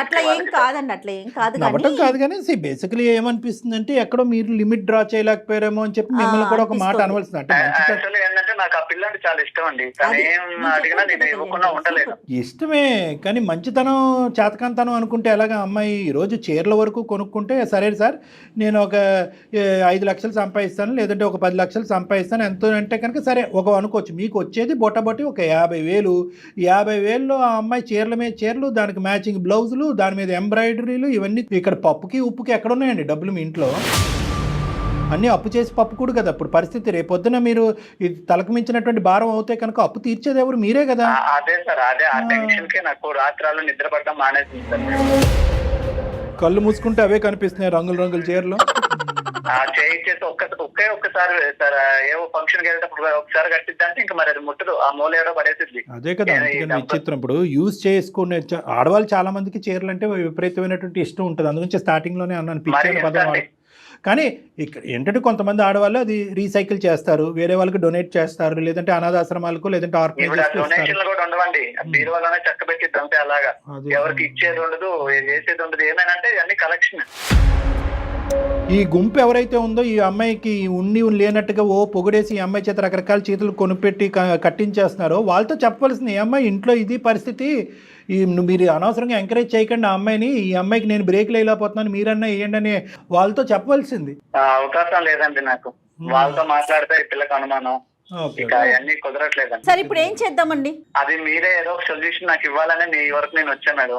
Speaker 4: అట్లా ఏం కాదండి, అట్లా ఏం కాదు,
Speaker 2: నవ్వటం కాదు. కానీ బేసికలీ ఏమనిపిస్తుంది అంటే ఎక్కడో మీరు లిమిట్ డ్రా చేయలేకపోయారేమో అని చెప్పి మిమ్మల్ని కూడా ఒక మాట అనవలసింది. అంటే
Speaker 1: ఏంటంటే నాకు ఆ పిల్లంటే చాలా ఇష్టం అండి, అడిగినా నేను ఇవ్వకుండా ఉండలేదు.
Speaker 2: ఇష్టమే, కానీ మంచితనం చేతకంతనం అనుకుంటే ఎలాగా? అమ్మాయి ఈరోజు చీరల వరకు కొనుక్కుంటే సరే సార్ నేను ఒక 5 లక్షలు సంపాదిస్తాను, లేదంటే ఒక 10 లక్షలు సంపాదిస్తాను, ఎంతో అంటే కనుక సరే ఒక అనుకోవచ్చు. మీకు వచ్చేది బొట్టబొట్టి ఒక 50,000. 50,000లో ఆ అమ్మాయి చీరల మీద చీరలు, దానికి మ్యాచింగ్ బ్లౌజులు, దాని మీద ఎంబ్రాయిడరీలు, ఇవన్నీ. ఇక్కడ పప్పుకి ఉప్పుకి ఎక్కడ ఉన్నాయండి డబ్బులు మీ ఇంట్లో? అన్నీ అప్పు చేసి పప్పు కూడా కదా ఇప్పుడు పరిస్థితి. రేపొద్దున మీరు ఇది తలకు మించినటువంటి భారం అవుతే కనుక అప్పు తీర్చేది ఎవరు? మీరే కదా.
Speaker 1: అదే సార్, అదే ఆ టెన్షన్ కే నాకు రాత్రాలు నిద్ర పడడం మానేసింది సార్.
Speaker 2: కళ్ళు మూసుకుంటే అవే కనిపిస్తున్నాయి, రంగుల రంగుల చీరలు.
Speaker 1: చేయించేసి ఒక్కసారి సార్ ఏవో ఫంక్షన్ కి వెళ్ళేటప్పుడు ఒకసారి కట్టిద్దంటే ఇంకా మరి అది ముట్టదు, ఆ మూలేడో పడేసిద్ది.
Speaker 2: అదే కదా, అందుకని విచిత్రం. ఇప్పుడు యూజ్ చేసుకునే ఆడవాళ్ళు చాలా మందికి చీరలు అంటే విపరీతమైనటువంటి ఇష్టం ఉంటుంది. అందుగురించి స్టార్టింగ్ లోనే అన్నాను పిచ్చాను పదం కానీ ఇక్కడ ఏంటంటే కొంతమంది ఆడవాళ్ళు అది రీసైకిల్ చేస్తారు, వేరే వాళ్ళకి డొనేట్ చేస్తారు, లేదంటే అనాథాశ్రమాలకు లేదంటే
Speaker 1: డొనేషన్లు కూడా ఉండవండి, బీరువాలోనే చక్క పెట్టిద్ది అంతే. అలాగా ఎవరికి ఇచ్చేది ఉండదు, చేసేది ఉండదు. ఏమైనా అన్ని కలెక్షన్.
Speaker 2: ఈ గుంపు ఎవరైతే ఉందో ఈ అమ్మాయికి ఉండి లేనట్టుగా ఓ పొగిడేసి ఈ అమ్మాయి చేత రకరకాల చేతులు కొనిపెట్టి కట్టించేస్తున్నారో వాళ్ళతో చెప్పవలసింది, ఈ అమ్మాయి ఇంట్లో ఇది పరిస్థితి, మీరు అనవసరంగా ఎంకరేజ్ చేయకండి ఆ అమ్మాయిని, ఈ అమ్మాయికి నేను బ్రేక్ లేకపోతున్నాను మీరన్నా వేయండి అని వాళ్ళతో చెప్పవలసింది.
Speaker 1: అవకాశం లేదండి నాకు, వాళ్ళతో మాట్లాడితే ఈ పిల్లకి అనుమానం, ఇక అవన్నీ కుదరట్లేదండి.
Speaker 4: సరే ఇప్పుడు ఏం చేద్దామండి?
Speaker 1: అది మీరే ఏదో ఒక సొల్యూషన్ నాకు ఇవ్వాలని మీ వరకు నేను వచ్చాను.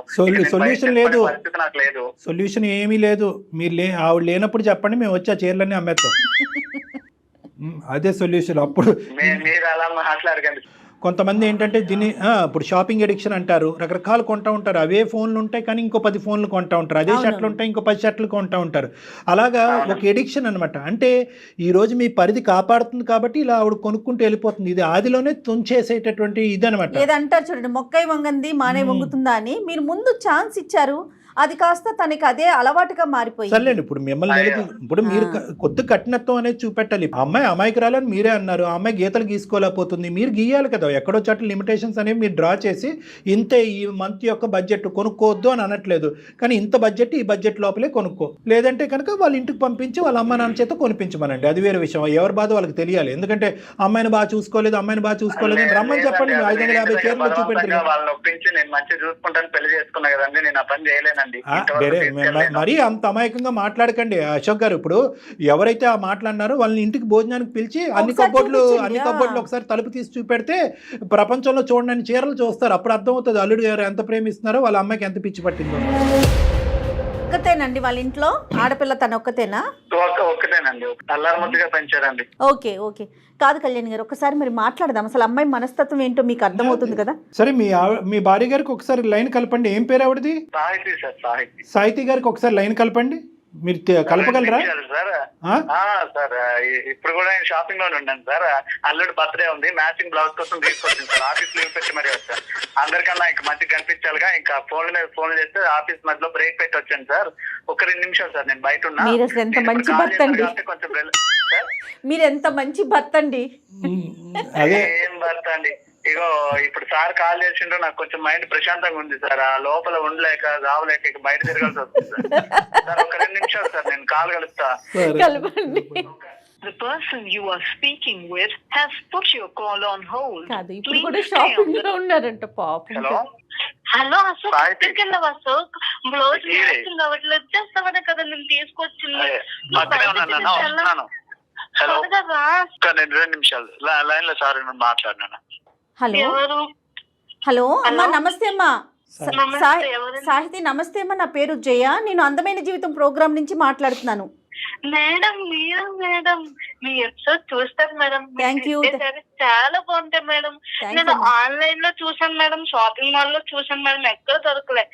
Speaker 2: సొల్యూషన్ లేదు,
Speaker 1: నాకు లేదు,
Speaker 2: సొల్యూషన్ ఏమీ లేదు. మీరు ఆవిడ లేనప్పుడు చెప్పండి, మేము వచ్చి ఆ చీరలన్నీ అమ్మేస్తాం. అదే సొల్యూషన్. అప్పుడు
Speaker 1: మీరు అలా మాట్లాడకండి.
Speaker 2: కొంతమంది ఏంటంటే దీన్ని ఇప్పుడు షాపింగ్ ఎడిక్షన్ అంటారు, రకరకాలు కొంటూ ఉంటారు. అవే ఫోన్లు ఉంటాయి కానీ ఇంకో 10 ఫోన్లు కొంటూ ఉంటారు, అదే షర్ట్లు ఉంటాయి ఇంకో 10 షర్ట్లు కొంటూ ఉంటారు. అలాగా ఒక ఎడిక్షన్ అనమాట. అంటే ఈరోజు మీ పరిధి కాపాడుతుంది కాబట్టి ఇలా ఆవిడ కొనుక్కుంటూ వెళ్ళిపోతుంది. ఇది ఆదిలోనే తుంచేసేటటువంటి ఇది అనమాట.
Speaker 4: ఏదంటారు చూడండి, మొక్కై వంగంది మానే వంగుతుందా అని. మీరు ముందు ఛాన్స్ ఇచ్చారు, అది కాస్త తనకి అదే అలవాటుగా మారిపోయింది.
Speaker 2: సర్లేండి, ఇప్పుడు మిమ్మల్ని ఇప్పుడు మీరు కొద్ది కఠినత్వం అనేది చూపెట్టాలి. అమ్మాయి అమాయకురాలని మీరే అన్నారు, ఆ అమ్మాయి గీతలు గీసుకోలేకపోతుంది, మీరు గీయాలి కదా. ఎక్కడో చోట లిమిటేషన్స్ అనేవి మీరు డ్రా చేసి ఇంతే ఈ మంత్ యొక్క బడ్జెట్ కొనుక్కోవద్దు అని అనట్లేదు, కానీ ఇంత బడ్జెట్ ఈ బడ్జెట్ లోపలే కొనుక్కో, లేదంటే కనుక వాళ్ళ ఇంటికి పంపించి వాళ్ళ అమ్మ నాన్న చేత కొనిపించమనండి. అది వేరే విషయం, ఎవరి బాధ వాళ్ళకి తెలియాలి. ఎందుకంటే అమ్మాయిని బాగా చూసుకోలేదు అని రమ్మని చెప్పండి. 550 చీరలు చూపెట్టారు, మరీ అంత అమాయకంగా మాట్లాడకండి అశోక్ గారు. ఇప్పుడు ఎవరైతే ఆ మాట్లాడినారో వాళ్ళని ఇంటికి భోజనానికి పిలిచి అన్ని కబోర్డ్లు ఒకసారి తలుపు తీసి చూపెడితే ప్రపంచంలో చూడని చీరలు చూస్తారు. అప్పుడు అర్థమవుతుంది అల్లుడు గారు ఎంత ప్రేమిస్తున్నారో, వాళ్ళ అమ్మాయికి ఎంత పిచ్చి పట్టిందో.
Speaker 4: ఒక్కతేనండి వాళ్ళ ఇంట్లో ఆడపిల్ల, తన ఒక్కతేనా?
Speaker 1: ఒక్కటేనండి, అల్లారముద్దుగా పెంచారండి.
Speaker 4: Okay okay. కాదు కళ్యాణ్ గారు, ఒకసారి మరి మాట్లాడదాం. అసలు అమ్మాయి మనస్తత్వం ఏంటో మీకు అర్థమవుతుంది కదా.
Speaker 2: సరే, మీ భార్య గారికి ఒకసారి లైన్ కలపండి. ఏం పేరు ఆవిడది? సాహితి గారికి ఒకసారి లైన్ కలపండి. మీరు కలపగలరా
Speaker 1: సార్? ఇప్పుడు కూడా నేను షాపింగ్ లోనే ఉన్నాను సార్. అల్లుడు బర్త్డే ఉంది, మ్యాచింగ్ బ్లౌజ్ కోసం తీసుకొచ్చింది సార్. ఆఫీస్ లీవ్ పెట్టి మరి వచ్చాను. అందరికన్నా ఇంకా మంచిగా కనిపించాలిగా, ఇంకా ఫోన్ చేస్తే ఆఫీస్ మధ్యలో బ్రేక్ పెట్టి వచ్చాను సార్. ఒక 2 నిమిషాలు సార్, నేను బయట ఉన్నా.
Speaker 4: మీరు ఎంత మంచి భర్త అండి, మీరు ఎంత మంచి భర్త అండి.
Speaker 1: ఏం భర్త అండి, ఇగో ఇప్పుడు సార్ కాల్ చేసిండ్రు, నాకు కొంచెం మైండ్ ప్రశాంతంగా ఉంది సార్. ఆ లోపల ఉండలేక రావలేక ఇక బయట తిరగాల్సి వస్తుంది సార్. ఒక 2 నిమిషాలు సార్, నేను కాల్ కలుస్తా.
Speaker 5: The person you are speaking with has put your call on hold.
Speaker 4: కాదు, ఇప్పుడు కూడా షాపింగ్ లో ఉన్నారంట పాపం.
Speaker 3: హలో అశోక్, ఎక్కడికి వెళ్ళావు అశోక్? బ్లౌజ్ మ్యాచింగ్ అవ్వట్లేదు, వచ్చేస్తావనే కదా నేను తీసుకొచ్చింది.
Speaker 1: హలో, 2 నిమిషాలు లైన్ లో సార్ మాట్లాడినా.
Speaker 4: హలో అమ్మా, నమస్తే అమ్మా. సాహితి నమస్తే అమ్మా, నా పేరు జయ, నేను అందమైన జీవితం ప్రోగ్రామ్ నుంచి మాట్లాడుతున్నాను.
Speaker 3: మేడం మీరు మేడం మీ ఎపిసోడ్ చూస్తాను మేడం.
Speaker 4: Thank you.
Speaker 3: చాలా బాగుంటాయి మేడం. నేను ఆన్లైన్ లో చూసాను మేడం, షాపింగ్ మాల్ లో చూసాను మేడం, ఎక్కడ దొరకలే.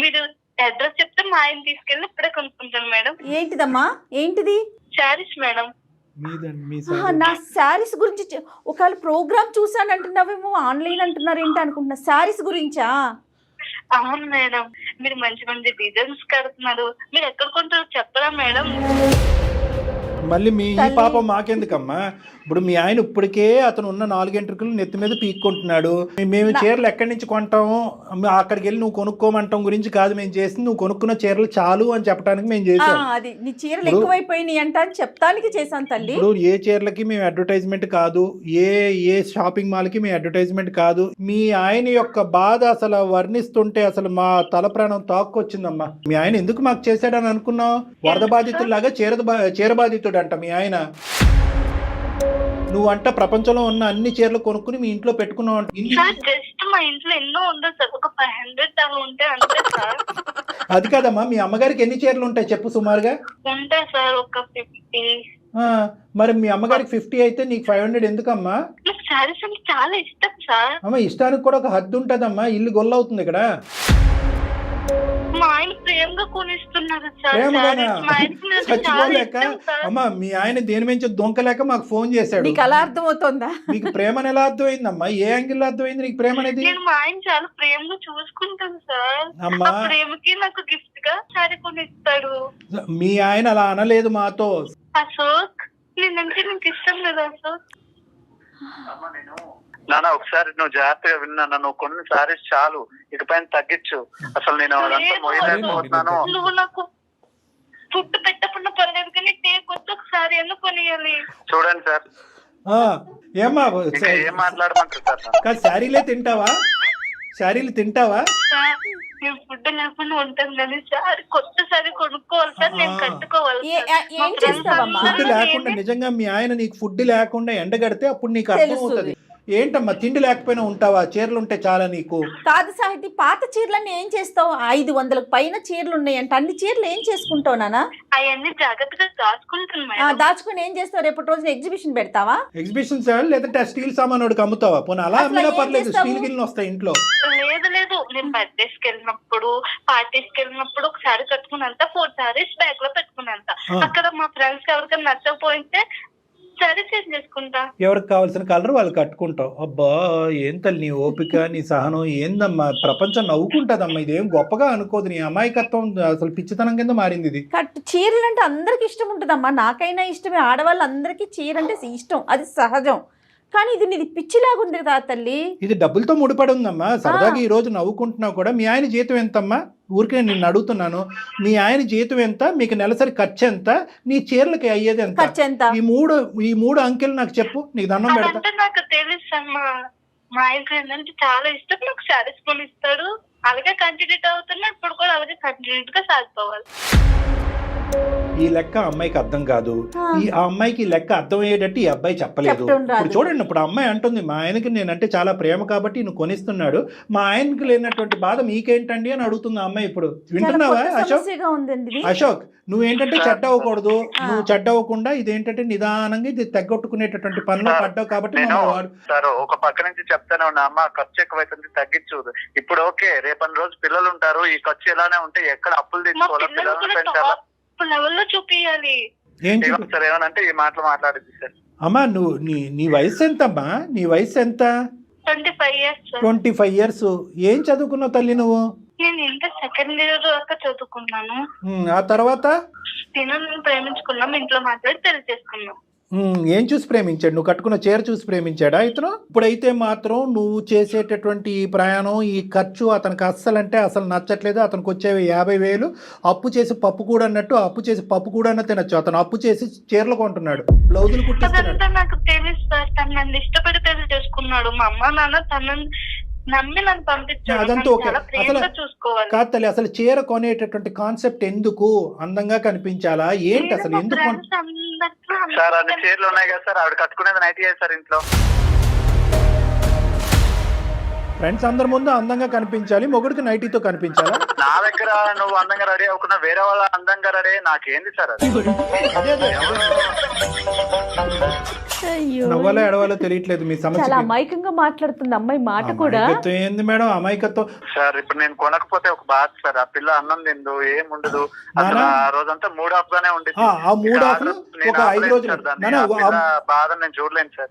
Speaker 3: మీరు అడ్రస్ చెప్తే మా ఆయన తీసుకెళ్ళి ఇప్పుడే కొనుక్కుంటాను మేడం.
Speaker 4: ఏంటిదమ్మా, ఏంటిది?
Speaker 3: శారీస్ మేడం.
Speaker 4: నా శారీస్ గురించి ఒకవేళ ప్రోగ్రామ్ చూసాను అంటున్నావేమో, ఆన్లైన్ అంటున్నారు ఏంటి అనుకుంటున్నా. శారీస్ గురించా?
Speaker 3: అవును మేడం, మీరు మంచి మంచి డిజైన్స్ కడుతున్నారు. మీరు ఎక్కడ కొంటారో చెప్పరా మేడం?
Speaker 2: మళ్ళీ మీ ఈ పాపం మాకెందుకమ్మా? ఇప్పుడు మీ ఆయన ఇప్పటికే అతను ఉన్న 4 ఎంట్రుకలు నెత్తి మీద పీక్కుంటున్నాడు. మేము చీరలు ఎక్కడి నుంచి కొంటాము, అక్కడికి వెళ్ళి నువ్వు కొనుక్కోమంటాం గురించి కాదు మేము చేసింది. నువ్వు కొనుక్కున్న చీరలు చాలు అని చెప్పడానికి మేము చేసాం.
Speaker 4: అది నీ చీరలు ఎక్కువైపోయినాయి అంట అని చెప్తానికి చేశాను తల్లి.
Speaker 2: ఇప్పుడు ఏ చీరలకి మేము అడ్వర్టైజ్మెంట్ కాదు, ఏ షాపింగ్ మాల్కి మేము అడ్వర్టైజ్మెంట్ కాదు. మీ ఆయన యొక్క బాధ అసలు వర్ణిస్తుంటే అసలు మా తల ప్రాణం తాక్కొచ్చిందమ్మా. మీ ఆయన ఎందుకు మాకు చేశాడని అనుకున్నావు? వరద బాధితుల్లాగా చీర బాధితుడు అంట మీ ఆయన. నువ్వు అంట ప్రపంచంలో ఉన్న అన్ని చీరలు కొనుక్కుని మీ ఇంట్లో పెట్టుకున్నావు అంట.
Speaker 3: జస్ట్ మా ఇంట్లో ఎన్నో ఉండదు సార్, ఒక 500 అవి ఉంటే అంతే సార్.
Speaker 2: అది కాదమ్మా, మీ అమ్మగారికి ఎన్ని చీరలు ఉంటాయి చెప్పు సుమారుగా?
Speaker 3: ఉంటాయి సార్ ఒక 50.
Speaker 2: మరి మీ అమ్మగారికి 50 అయితే నీకు 500 ఎందుకమ్మా?
Speaker 3: నాకు శారీస్ అంటే చాలా ఇష్టం సార్.
Speaker 2: అమ్మ, ఇష్టానికి కూడా ఒక హద్దు ఉంటదమ్మా, ఇల్లు గొల్లవుతుంది ఇక్కడ.
Speaker 3: మా ఆయన ప్రేమగా కొనిస్తున్నారు సార్.
Speaker 2: ప్రేమగానా?
Speaker 3: సారీస్ మా ఆయనకి నేను చాలా
Speaker 2: చచ్చిపోలేక
Speaker 3: ఇష్టం సార్.
Speaker 2: అమ్మా మీ ఆయన దేని నుంచి దొంకలేక మాకు ఫోన్ చేశాడు.
Speaker 4: నీకు అలా అర్థమవుతుందా?
Speaker 2: నీకు ప్రేమ ఎలా అర్థమైందమ్మా? ఏ యాంగిల్ అర్థమైంది నీకు ప్రేమ అనేది?
Speaker 3: నేను మా ఆయన చాలా ప్రేమగా చూసుకుంటాను సార్.
Speaker 2: అమ్మా.
Speaker 3: ఆ ప్రేమకి నాకు గిఫ్ట్ గా సారీ కొనిస్తాడు.
Speaker 2: మీ ఆయన అలా అనలేదు మాతో.
Speaker 3: అశోక్ నేనంటే నీకు ఇష్టం లేదా అశోక్?
Speaker 1: నాన్న ఒకసారి నువ్వు జాగ్రత్తగా విన్నా, నువ్వు కొన్ని సారీస్ చాలు, ఇకపైన తగ్గించు. అసలు నేను అదంతా మోయలేకపోతున్నాను.
Speaker 3: నువ్వు నాకు ఫుడ్ పెట్టకుండా పర్లేదు కానీ టేక్ వచ్చి ఒకసారి ఎందుకు కొనియాలి?
Speaker 1: చూడండి సార్,
Speaker 2: ఆ, ఏమ్మా
Speaker 1: ఇంకా ఏం మాట్లాడమంటారు సార్?
Speaker 2: కాదు, శారీలే తింటావా? శారీలు తింటావా?
Speaker 3: సార్ నేను ఫుడ్ లేకుండా ఉంటాను కానీ సార్ కొత్త సారీ కొనుక్కోవాలి సార్. నేను కట్టుకోవాలి సార్. మా
Speaker 4: ఏం
Speaker 3: friends
Speaker 4: చేస్తావమ్మా?
Speaker 2: ఫుడ్
Speaker 3: అందరూ
Speaker 2: లేకుండా
Speaker 3: నేనే-
Speaker 2: నిజంగా మీ ఆయన నీకు ఫుడ్ లేకుండా ఎండగడితే అప్పుడు నీకు అర్థం అవుతుంది. ఏంటమ్మా తిండి లేకపోయినా ఉంటావా? చీరలు ఉంటే చాలా నీకు.
Speaker 4: కాదు సాహితి, పాత చీరలన్నీ ఏం చేస్తావు? 500 పైన చీరలు ఉన్నాయంట. అన్ని చీరలు ఏం చేసుకుంటావు నాన్న?
Speaker 3: అవన్నీ జాగ్రత్తగా దాచుకుంటాను మేడం.
Speaker 4: దాచుకుని ఏం చేస్తావు? రేపటి రోజున ఎగ్జిబిషన్ పెడతావా?
Speaker 2: ఎగ్జిబిషన్ సార్ లేదంటే ఆ స్టీల్ సామాన్ వాడికి అమ్ముతావా? పోనీ అలా
Speaker 4: అసలు
Speaker 2: అమ్మినా
Speaker 4: ఏం
Speaker 2: పర్లేదు,
Speaker 4: చేస్తావు?
Speaker 2: స్టీల్ గిన్నెలు వస్తాయి ఇంట్లో.
Speaker 3: లేదు నేను బర్త్డేస్ కి వెళ్ళినప్పుడు పార్టీస్ కి వెళ్ళినప్పుడు ఒక సారీ కట్టుకున్నంత 4 సారీస్ బ్యాగ్ లో పెట్టుకున్నంత. అక్కడ మా ఫ్రెండ్స్ ఎవరికైనా నచ్చకపోయింటే సారీ చేంజ్ చేసుకుంటా.
Speaker 2: ఎవరికి కావాల్సిన కలర్ వాళ్ళు కట్టుకుంటావు. అబ్బా ఏం తల్లి నీ ఓపిక, నీ సహనం ఏందమ్మా? ప్రపంచం నవ్వుకుంటుందమ్మా. ఇదేం గొప్పగా అనుకోదు. నీ అమాయకత్వం అసలు పిచ్చితనం కింద మారింది ఇది.
Speaker 4: చీరలు అంటే అందరికి ఇష్టం ఉంటుందమ్మా. నాకైనా ఇష్టమే. ఆడవాళ్ళందరికీ చీర అంటే ఇష్టం, అది సహజం. కానీ ఇది నీది పిచ్చిలాగుంది రా తల్లి.
Speaker 2: ఇది డబ్బులతో ముడిపడి ఉందమ్మా. సరదాగా ఈ రోజు నవ్వుకుంటున్నావు కూడా. మీ ఆయన జీతం ఎంతమ్మా? ఊరికే నిన్ను అడుగుతున్నాను. మీ ఆయన జీతం ఎంత? మీకు నెలసరి ఖర్చు ఎంత? నీ చీరలకి అయ్యేది ఎంత?
Speaker 4: ఖర్చు ఎంత?
Speaker 2: ఈ మూడు అంకెలు నాకు చెప్పు, నీకు దండం పెడతా.
Speaker 3: అదంటే నాకు తెలుసు సార్. మా ఆయనకి ఏంటంటే చాలా ఇష్టం. నాకు సారీస్ కొనిస్తాడు. అలాగే కంటిన్యూ అవుతున్నా. ఇప్పుడు కూడా అలాగే కంటిన్యూ గా సాగిపోవాలి.
Speaker 2: ఈ లెక్క అమ్మాయికి అర్థం కాదు. ఆ అమ్మాయికి ఈ లెక్క అర్థం అయ్యేటట్టు ఈ అబ్బాయి చెప్పలేదు.
Speaker 4: చెప్పడం రాదు.
Speaker 2: ఇప్పుడు చూడండి, ఇప్పుడు అమ్మాయి అంటుంది మా ఆయనకి నేనంటే చాలా ప్రేమ కాబట్టి నువ్వు కొనిస్తున్నాడు, మా ఆయనకి లేనటువంటి బాధ మీకేంటండి అని అడుగుతుంది ఆ అమ్మాయి. ఇప్పుడు వింటున్నావా అశోక్?
Speaker 4: సమస్యగా ఉందండి ఇది.
Speaker 2: అశోక్ నువ్వేంటంటే చెడ్డ అవ్వకూడదు. నువ్వు చెడ్డ అవ్వకుండా ఇదేంటంటే నిదానంగా ఇది తగ్గొట్టుకునేటటువంటి పనిలో పడ్డావు కాబట్టి
Speaker 1: నేను
Speaker 2: మమ్మల్ని వాడు.
Speaker 1: సార్ ఒక పక్క నుంచి చెప్తానే ఉన్నా, అమ్మ ఖర్చు ఎక్కువైతుంది తగ్గించు. ఇప్పుడు ఓకే, రేపటి రోజు పిల్లలు ఉంటారు, ఈ ఖర్చు ఇలానే ఉంటే ఎక్కడ అప్పులు
Speaker 3: మా
Speaker 1: తెచ్చుకోవాలా?
Speaker 3: పిల్లలు
Speaker 1: పిల్లల్ని
Speaker 3: కూడా
Speaker 1: పెంచాలా?
Speaker 3: టాప్ లెవెల్లో చూపియాలి.
Speaker 2: ఏం
Speaker 1: సార్ ఏమనంటే ఈ మాటలు మాట్లాడింది సార్.
Speaker 2: అమ్మా నువ్వు నీ వయసు ఎంతమ్మా? నీ వయసు ఎంత?
Speaker 3: 25 years సార్.
Speaker 2: 25 years. ఏం చదువుకున్నావు తల్లి నువ్వు?
Speaker 3: నేను ఇంకా సెకండ్ ఇయర్ దాకా చదువుకున్నాను.
Speaker 2: ఆ తర్వాత
Speaker 3: నేను ప్రేమించుకున్నాం. ఇంట్లో మాట్లాడి పెళ్లి చేసుకున్నాం.
Speaker 2: ఏం చూసి ప్రేమించాడు? నువ్వు కట్టుకున్న చీర చూసి ప్రేమించాడా ఇతను? ఇప్పుడైతే మాత్రం నువ్వు చేసేటటువంటి ఈ ప్రయాణం, ఈ ఖర్చు అతనికి అస్సలంటే అసలు నచ్చట్లేదు. అతనికి వచ్చేవి 50,000 అప్పు చేసి పప్పు కూడా అన్నట్టు, అప్పు చేసి పప్పు కూడా అన్న తినచ్చు. అతను అప్పు చేసి చీరలు కొంటున్నాడు, బ్లౌజులు కుట్టిస్తున్నాడు.
Speaker 3: అదంతా నాకు తెలుసు సార్. తను నన్ను ఇష్టపడి పెళ్లి చేసుకున్నాడు. మా అమ్మ నాన్న తనని నమ్మి నన్ను పంపించాడు.
Speaker 2: అదంతా
Speaker 3: నన్ను
Speaker 2: ఓకే.
Speaker 3: చాలా
Speaker 2: అసలు
Speaker 3: ప్రేమగా చూసుకోవాలి.
Speaker 2: కాదు తల్లి, అసలు చీర కొనేటటువంటి కాన్సెప్ట్ ఎందుకు? అందంగా కనిపించాలా ఏంటి? అసలు ఎందుకు
Speaker 1: సార్ అన్ని చీరలు ఉన్నాయి కదా సార్, ఆవిడ కట్టుకునేది నైట్ సార్ ఇంట్లో.
Speaker 2: ఫ్రెండ్స్ అందరి ముందు అందంగా కనిపించాలి, మొగుడికి నైటీతో కనిపించాలా?
Speaker 1: నా దగ్గర నువ్వు అందంగా రెడీ అవ్వకుండా వేరే వాళ్ళ అందంగా రెడీ నాకేంది సార్ అది?
Speaker 4: అయ్యో,
Speaker 2: నవ్వాలో ఎడవాలో తెలియట్లేదు మీ
Speaker 4: చాలా
Speaker 2: సమస్య.
Speaker 4: అమాయకంగా మాట్లాడుతుంది అమ్మాయి. మాట కూడా
Speaker 2: అమాయకత్వం ఏంది మేడం? అమాయకత్వం
Speaker 1: సార్ ఇప్పుడు నేను కొనకపోతే ఒక బాధ సార్. ఆ పిల్ల అన్నం తిందు, ఏం ఉండదు. అసలు
Speaker 2: నానా?
Speaker 1: ఆ రోజంతా మూడ్ ఆఫ్ గానే ఉండేది.
Speaker 2: ఆ మూడ్ ఆఫ్ ఒక 5 రోజులు
Speaker 1: బాధ నేను చూడలేను సార్.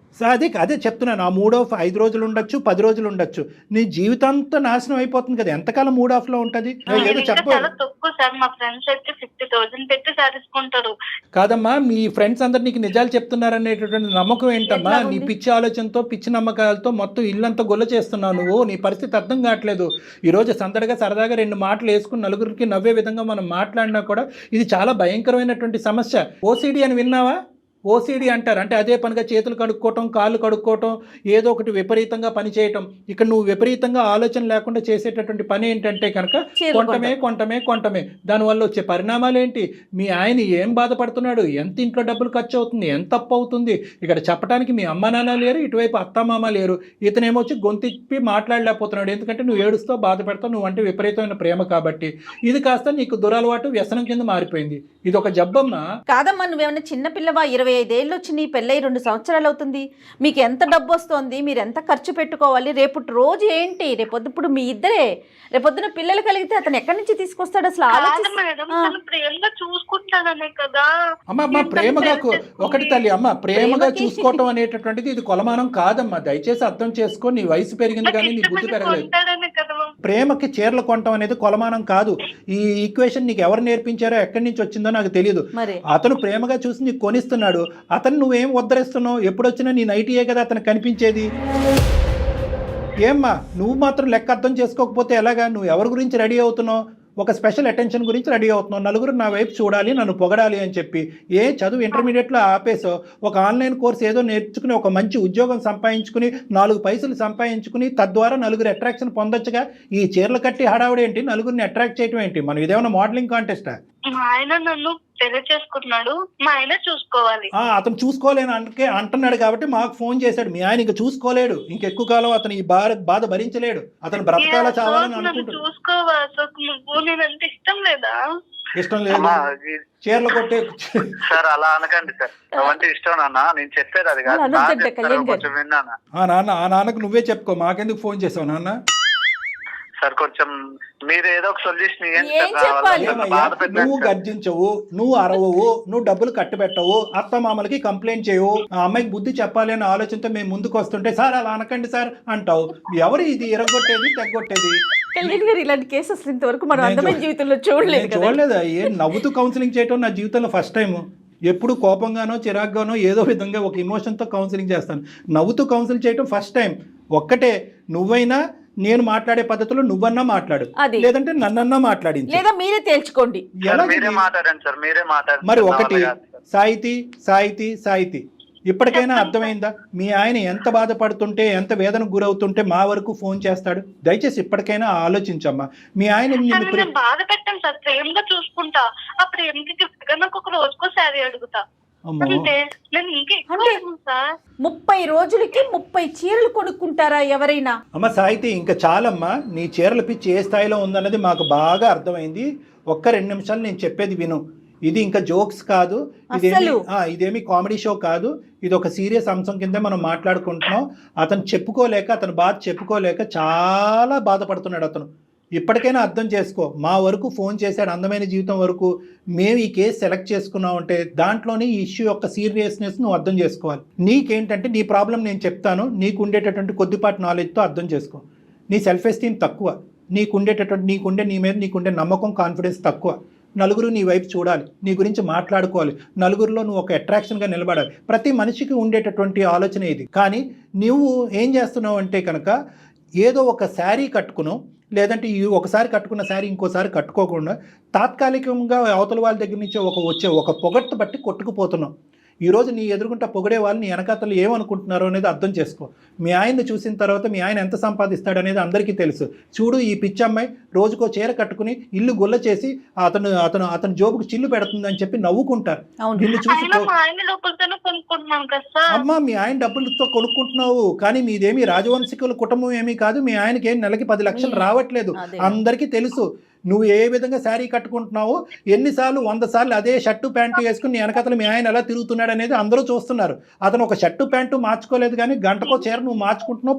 Speaker 2: అదే చెప్తున్నాను. ఆ మూడ్ ఆఫ్ 5 రోజులు ఉండొచ్చు, 10 రోజులు ఉండొచ్చు. నీ జీవితంతో నాశనం అయిపోతుంది కదా. ఎంతకాలం మూడ్ ఆఫ్ లో ఉంటది? ఏదో చెప్పు.
Speaker 3: చాలా తక్కువ సార్. మా ఫ్రెండ్స్ అయితే 50,000 పెట్టి సాధించుకుంటారు.
Speaker 2: కాదమ్మా, మీ ఫ్రెండ్స్ అందరు నీకు నిజాలు చెప్తున్నారనేటటువంటి నమ్మకం ఏంటమ్మా? నీ పిచ్చి ఆలోచనతో, పిచ్చి నమ్మకాలతో మొత్తం ఇల్లంతా గొల్ల చేస్తున్నావు నువ్వు. నీ పరిస్థితి అర్థం కావట్లేదు. ఈ రోజు సందడిగా సరదాగా 2 మాటలు వేసుకుని నలుగురికి నవ్వే విధంగా మనం మాట్లాడినా కూడా ఇది చాలా భయంకరమైనటువంటి సమస్య. ఓసిడి అని విన్నావా? ఓసిడి అంటారు. అంటే అదే పనిగా చేతులు కడుక్కోవటం, కాళ్ళు కడుక్కోవటం, ఏదో ఒకటి విపరీతంగా పని చేయటం. ఇక్కడ నువ్వు విపరీతంగా ఆలోచన లేకుండా చేసేటటువంటి పని ఏంటంటే కనుక కొంటమే. దానివల్ల వచ్చే పరిణామాలు ఏంటి? మీ ఆయన ఏం బాధపడుతున్నాడు? ఎంత ఇంట్లో డబ్బులు ఖర్చు అవుతుంది? ఎంత అప్పు అవుతుంది? ఇక్కడ చెప్పడానికి మీ అమ్మ నాన్న లేరు, ఇటువైపు అత్తమామ లేరు. ఇతనేమో వచ్చి గొంతిప్పి మాట్లాడలేకపోతున్నాడు. ఎందుకంటే నువ్వు ఏడుస్తావు, బాధపడతావు. నువ్వు అంటే విపరీతమైన ప్రేమ కాబట్టి. ఇది కాస్త నీకు దురలవాటు, వ్యసనం కింద మారిపోయింది. ఇది ఒక జబ్బమ్మా.
Speaker 4: కాదమ్మా, నువ్వేమన్నా చిన్నపిల్లవా? 20 25 ఏళ్ళు వచ్చినాయి, పెళ్ళై 2 సంవత్సరాలు అవుతుంది. మీకు ఎంత డబ్బు వస్తుంది, మీరు ఎంత ఖర్చు పెట్టుకోవాలి, రేపు రోజు ఏంటి, రేపొద్దు మీ ఇద్దరే రేపొద్దున పిల్లలు కలిగితే అతను ఎక్కడి నుంచి తీసుకొస్తాడు అసలు
Speaker 3: మేడం తను ప్రేమగా చూసుకుంటాననే కదా.
Speaker 2: అమ్మ ప్రేమగా ఒకటి తల్లి అమ్మ ప్రేమగా చూసుకోవటం అనేటటువంటిది ఇది కొలమానం కాదమ్మా. దయచేసి అర్థం చేసుకో. నీ వయసు పెరిగింది కానీ నీ బుద్ధి పెరగలేదు. ప్రేమకి చీరలు కొనటం అనేది కొలమానం కాదు. ఈ ఈక్వేషన్ నీకు ఎవరు నేర్పించారో ఎక్కడి నుంచి వచ్చిందో నాకు తెలియదు. అతను ప్రేమగా చూసి నీకు కొనిస్తున్నాడు. అతను నువ్వేం ఉద్ధరిస్తున్నావు? ఎప్పుడొచ్చినా నీ నైటీయే కదా అతను కనిపించేది. ఏమ్మా నువ్వు మాత్రం లెక్క అర్థం చేసుకోకపోతే ఎలాగా? నువ్వు ఎవరి గురించి రెడీ అవుతున్నావు? ఒక స్పెషల్ అటెన్షన్ గురించి రెడీ అవుతున్నావు. నలుగురు నా వైపు చూడాలి, నన్ను పొగడాలి అని చెప్పి చదువు ఇంటర్మీడియట్లో ఆపేసో ఒక ఆన్లైన్ కోర్స్ ఏదో నేర్చుకుని ఒక మంచి ఉద్యోగం సంపాదించుకుని 4 పైసలు సంపాదించుకుని తద్వారా నలుగురు అట్రాక్షన్ పొందొచ్చుగా. ఈ చీరలు కట్టి హడావుడు ఏంటి? నలుగురిని అట్రాక్ట్ చేయడం ఏంటి? మనం ఇదేమన్నా మోడలింగ్ కాంటెస్టా?
Speaker 3: మా ఆయన నన్ను పెళ్లి చేసుకుంటున్నాడు, మా ఆయన చూసుకోవాలి.
Speaker 2: అతను చూసుకోలేను అంటున్నాడు కాబట్టి మాకు ఫోన్ చేశాడు. మీ ఆయన ఇంకా చూసుకోలేడు, ఇంకెక్కువ కాలం అతను ఈ బాధ భరించలేడు. అతను బ్రతకాల చావాలని అనుకుంటాడు.
Speaker 3: నువ్వు నేనంటే ఇష్టం లేదా?
Speaker 2: ఇష్టం లేదు చీరలు కొట్టే
Speaker 1: సార్ అలా అనకండి సార్. అవంటే ఇష్టం నాన్న, నేను చెప్పేది అది కాదు. కొంచెం విన్నానా
Speaker 2: నాన్నకు నువ్వే చెప్పుకో, మాకెందుకు ఫోన్ చేసావు నాన్న?
Speaker 1: సార్ కొంచెం మీరు ఏదో ఒక సొల్యూషన్
Speaker 2: నువ్వు గర్జించవు, నువ్వు అరవవు, నువ్వు డబ్బులు కట్టబెట్టవు, అత్త మామలకి కంప్లైంట్ చేయవు. ఆ అమ్మాయికి బుద్ధి చెప్పాలి అనే ఆలోచనతో మేము ముందుకు వస్తుంటే సార్ అలా అనకండి సార్ అంటావు. ఎవరు ఇది ఎరగొట్టేది తెగొట్టేది?
Speaker 4: ఇలాంటి కేసెస్ ఇంతవరకు మనం అందమైన జీవితంలో చూడలేదు.
Speaker 2: నవ్వుతూ కౌన్సిలింగ్ చేయటం నా జీవితంలో ఫస్ట్ టైం. ఎప్పుడు కోపంగానో చిరాగ్గానో ఏదో విధంగా ఒక ఎమోషన్తో కౌన్సిలింగ్ చేస్తాను. నవ్వుతూ కౌన్సిలింగ్ చేయటం ఫస్ట్ టైం. ఒక్కటే, నువ్వైనా నేను మాట్లాడే పద్ధతిలో నువ్వన్నా మాట్లాడు, లేదంటే నన్నన్నా మాట్లాడింది,
Speaker 4: లేదా మీరే తేల్చుకోండి.
Speaker 2: మరి ఒకటి సాహితీ ఇప్పటికైనా అర్థమైందా? మీ ఆయన ఎంత బాధపడుతుంటే ఎంత వేదనకు గురవుతుంటే మా వరకు ఫోన్ చేస్తాడు? దయచేసి ఇప్పటికైనా ఆలోచించమ్మా. మీ ఆయన
Speaker 3: బాధ పెట్టాను సార్, ప్రేమగా చూసుకుంటా. ఆ ప్రేమకి గిఫ్ట్ గా నాకు ఒక రోజుకో శారీ అడుగుతా.
Speaker 4: 30 రోజులకి 30 చీరలు కొనుక్కుంటారా ఎవరైనా?
Speaker 2: అమ్మ సాహితీ ఇంకా చాలమ్మా. నీ చీరల పిచ్చి ఏ స్థాయిలో ఉందన్నది మాకు బాగా అర్థమైంది. ఒక్క 2 నిమిషాలు నేను చెప్పేది విను. ఇది ఇంకా జోక్స్ కాదు, ఇదేమి కామెడీ షో కాదు. ఇది ఒక సీరియస్ అంశం కింద మనం మాట్లాడుకుంటున్నాం. అతను అతను బాధ చెప్పుకోలేక చాలా బాధపడుతున్నాడు అతను. ఇప్పటికైనా అర్థం చేసుకో. మా వరకు ఫోన్ చేశాడు, అందమైన జీవితం వరకు. మేము ఈ కేసు సెలెక్ట్ చేసుకున్నాం అంటే దాంట్లోనే ఈ ఇష్యూ యొక్క సీరియస్నెస్ నువ్వు అర్థం చేసుకోవాలి. నీకేంటంటే నీ ప్రాబ్లం నేను చెప్తాను, నీకు ఉండేటటువంటి కొద్దిపాటి నాలెడ్జ్తో అర్థం చేసుకో. నీ సెల్ఫ్ ఎస్టీమ్ తక్కువ, నీ మీద నీకుండే నమ్మకం, కాన్ఫిడెన్స్ తక్కువ. నలుగురు నీ వైపు చూడాలి, నీ గురించి మాట్లాడుకోవాలి, నలుగురిలో నువ్వు ఒక అట్రాక్షన్గా నిలబడాలి. ప్రతి మనిషికి ఉండేటటువంటి ఆలోచన ఇది. కానీ నువ్వు ఏం చేస్తున్నావు అంటే కనుక ఏదో ఒక శారీ కట్టుకును, లేదంటే ఒకసారి కట్టుకున్న శారీ ఇంకోసారి కట్టుకోకుండా తాత్కాలికంగా అవతల వాళ్ళ దగ్గర నుంచి వచ్చే ఒక పొగట్టు బట్టి కొట్టుకుపోతున్నావు. ఈరోజు నీ ఎదురుకుంటా పొగడే వాళ్ళు నీ వెనకాతలు ఏమనుకుంటున్నారో అనేది అర్థం చేసుకో. మీ ఆయన్ని చూసిన తర్వాత మీ ఆయన ఎంత సంపాదిస్తాడు అనేది అందరికీ తెలుసు. చూడు, ఈ పిచ్చి అమ్మాయి రోజుకో చీర కట్టుకుని ఇల్లు గుల్ల చేసి అతను జోబుకు చిల్లు పెడుతుందని చెప్పి నవ్వుకుంటారు. నిన్ను చూసి అమ్మా మీ ఆయన డబ్బులతో కొనుక్కుంటున్నావు, కానీ మీదేమి రాజవంశికుల కుటుంబం ఏమీ కాదు. మీ ఆయనకి నెలకి 10 లక్షలు రావట్లేదు, అందరికీ తెలుసు. నువ్వు ఏ విధంగా శారీ కట్టుకుంటున్నావో, ఎన్నిసార్లు 100 సార్లు అదే షర్టు ప్యాంటు వేసుకుని నీ వెనకతలు మీ ఆయన ఎలా తిరుగుతున్నాడు అనేది అందరూ చూస్తున్నారు. అతను ఒక షర్టు ప్యాంటు మార్చుకోలేదు, కానీ గంటకో చీర నువ్వు మార్చుకుంటున్నావు.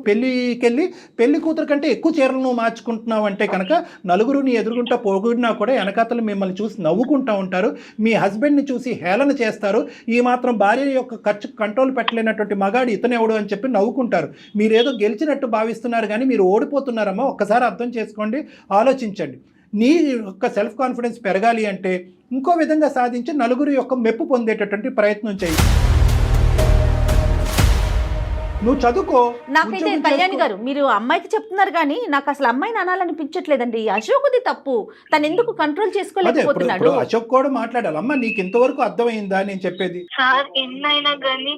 Speaker 2: పెళ్లి కూతురు కంటే ఎక్కువ చీరలు నువ్వు మార్చుకుంటున్నావు అంటే కనుక నలుగురు నీ ఎదురుగుంటా పొగిడినా కూడా వెనకతలు మిమ్మల్ని చూసి నవ్వుకుంటూ ఉంటారు. మీ హస్బెండ్ని చూసి హేళన చేస్తారు. ఈ మాత్రం భార్య యొక్క ఖర్చు కంట్రోల్ పెట్టలేనటువంటి మగాడు ఇతనెవడు అని చెప్పి నవ్వుకుంటారు. మీరేదో గెలిచినట్టు భావిస్తున్నారు, కానీ మీరు ఓడిపోతున్నారమ్మా. ఒక్కసారి అర్థం చేసుకోండి, ఆలోచించండి. నీ యొక్క సెల్ఫ్ కాన్ఫిడెన్స్ పెరగాలి అంటే ఇంకో విధంగా సాధించి నలుగురు యొక్క మెప్పు పొందేటటువంటి ప్రయత్నం చేయి. నువ్వు చదువుకో.
Speaker 4: నాకైతే కళ్యాణి గారు మీరు అమ్మాయికి చెప్తున్నారు, కానీ నాకు అసలు అమ్మాయిని అనాలనిపించట్లేదండి. అశోక్ది తప్పు, తను ఎందుకు కంట్రోల్ చేసుకోలేకపోతున్నాడు.
Speaker 2: అశోక్ కూడా మాట్లాడాలి. అమ్మ నీకు ఇంతవరకు అర్థమైందా నేను చెప్పేది?
Speaker 3: సార్ ఎన్నైనా కానీ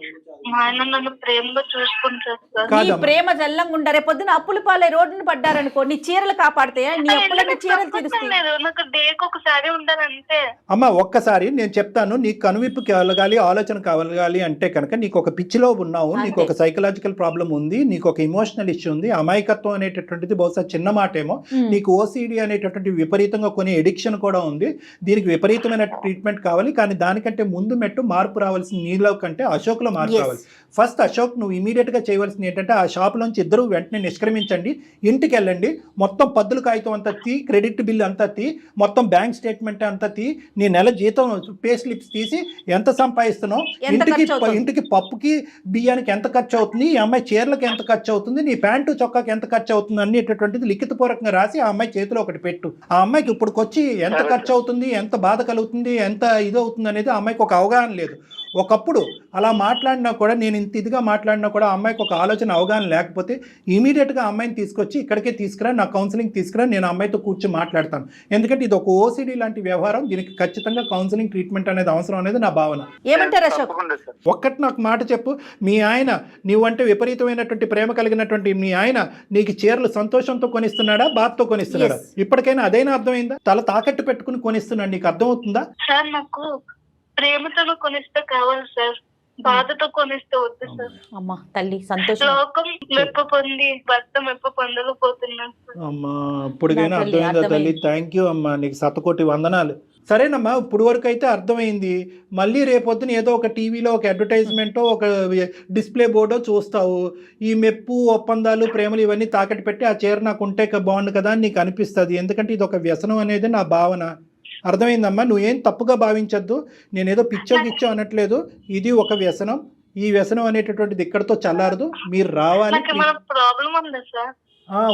Speaker 3: మా ఆయన నన్ను ప్రేమగా చూసుకుంటారు.
Speaker 4: నీ ప్రేమ జల్లంగా ఉండారే, పొద్దున అప్పుల పాలై రోడ్డును పడ్డారనుకో, నీ చీరలు కాపాడతాయా? నీ అప్పులన్నీ చీరలు తీరుస్తాయి.
Speaker 3: నాకు డేకి ఒకసారి ఉండాలంటే.
Speaker 2: అమ్మ ఒక్కసారి నేను చెప్తాను, నీకు కనువిప్పు కలగాలి, ఆలోచన కలగాలి అంటే కనుక నీకు ఒక పిచ్చిలో ఉన్నావు, నీకు ఒక సైకలాజికల్ సైకలాజికల్ ప్రాబ్లం ఉంది, నీకు ఒక ఇమోషనల్ ఇష్యూ ఉంది, అమాయకత్వం అనేటటువంటిది బహుశా చిన్న మాటేమో, నీకు ఓసిడి అనేటటువంటి విపరీతంగా కొన్ని ఎడిక్షన్ కూడా ఉంది, దీనికి విపరీతమైన ట్రీట్మెంట్ కావాలి, కానీ దానికంటే ముందు మెట్టు మార్పు రావాల్సిన నీలో కంటే అశోక్లో మార్పు రావాలి. ఫస్ట్ అశోక్ నువ్వు ఇమీడియట్గా చేయవలసింది ఏంటంటే ఆ షాప్లోంచి ఇద్దరు వెంటనే నిష్క్రమించండి, ఇంటికి వెళ్ళండి, మొత్తం పద్దుల కాగితం అంతా తీ, క్రెడిట్ బిల్ అంతా తీ, మొత్తం బ్యాంక్ స్టేట్మెంట్ అంతా తీ, నీ నెల జీతం పే స్లిప్స్ తీసి ఎంత సంపాదిస్తున్నావు, ఇంటికి పప్పుకి బియ్యానికి ఎంత ఖర్చు అవుతుంది, ఈ అమ్మాయి చీరలకు ఎంత ఖర్చు అవుతుంది, నీ ప్యాంటు చొక్కాకి ఎంత ఖర్చు అవుతుంది అనేటటువంటిది లిఖితపూర్వకంగా రాసి ఆ అమ్మాయి చేతిలో ఒకటి పెట్టు. ఆ అమ్మాయికి ఇప్పుడుకొచ్చి ఎంత ఖర్చు అవుతుంది, ఎంత బాధ కలుగుతుంది, ఎంత ఇది అవుతుంది అనేది ఆ అమ్మాయికి ఒక అవగాహన లేదు. ఒకప్పుడు అలా మాట్లాడినా కూడా, నేను ఇంత ఇదిగా మాట్లాడినా కూడా ఆ అమ్మాయికి ఒక ఆలోచన అవగాహన లేకపోతే ఇమీడియట్గా ఆ అమ్మాయిని తీసుకొచ్చి ఇక్కడికే తీసుకురా, నా కౌన్సిలింగ్ తీసుకురా, నేను అమ్మాయితో కూర్చొని మాట్లాడతాను. ఎందుకంటే ఇది ఒక ఓసిడి లాంటి వ్యవహారం, దీనికి ఖచ్చితంగా కౌన్సిలింగ్ ట్రీట్మెంట్ అనేది అవసరం అనేది నా భావన.
Speaker 4: ఏమంటారు అశోక్?
Speaker 2: ఒక్కటి నాకు మాట చెప్పు, మీ ఆయన నీవంటే విపరీతమైనటువంటి ప్రేమ కలిగినటువంటి మీ ఆయన నీకు చీరలు సంతోషంతో కొనిస్తున్నాడా, బాధతో కొనిస్తున్నాడా? ఇప్పటికైనా అదైనా అర్థమైందా? తల తాకట్టు పెట్టుకుని కొనిస్తున్నాడు, నీకు అర్థమవుతుందా?
Speaker 3: సార్ నాకు ప్రేమతో కొనిస్తే కావాలి సార్, బాధతో కొనిస్తే వద్దు సార్.
Speaker 4: అమ్మా తల్లి సంతోషం.
Speaker 3: లోకం మెప్పు పొంది భర్త మెప్పు పొందలేకపోతున్నాను సార్.
Speaker 2: అమ్మా ఇప్పటికైనా అర్థమైందా తల్లి? థ్యాంక్ యూ అమ్మా, నీకు 100,000,000 వందనాలు. సరేనమ్మా, ఇప్పుడు వరకు అయితే అర్థమైంది. మళ్ళీ రేపొద్దున ఏదో ఒక టీవీలో ఒక అడ్వర్టైజ్మెంటో ఒక డిస్ప్లే బోర్డో చూస్తావు, ఈ మెప్పు ఒప్పందాలు ప్రేమలు ఇవన్నీ తాకట్టు పెట్టి ఆ చీర నాకు ఉంటే బాగుండు కదా అని నీకు అనిపిస్తుంది. ఎందుకంటే ఇది ఒక వ్యసనం అనేది నా భావన. అర్థమైందమ్మా, నువ్వేం తప్పుగా భావించద్దు, నేనేదో పిచ్చో గిచ్చో అనట్లేదు, ఇది ఒక వ్యసనం. ఈ వ్యసనం అనేటటువంటిది ఇక్కడతో చల్లారదు, మీరు రావాలి.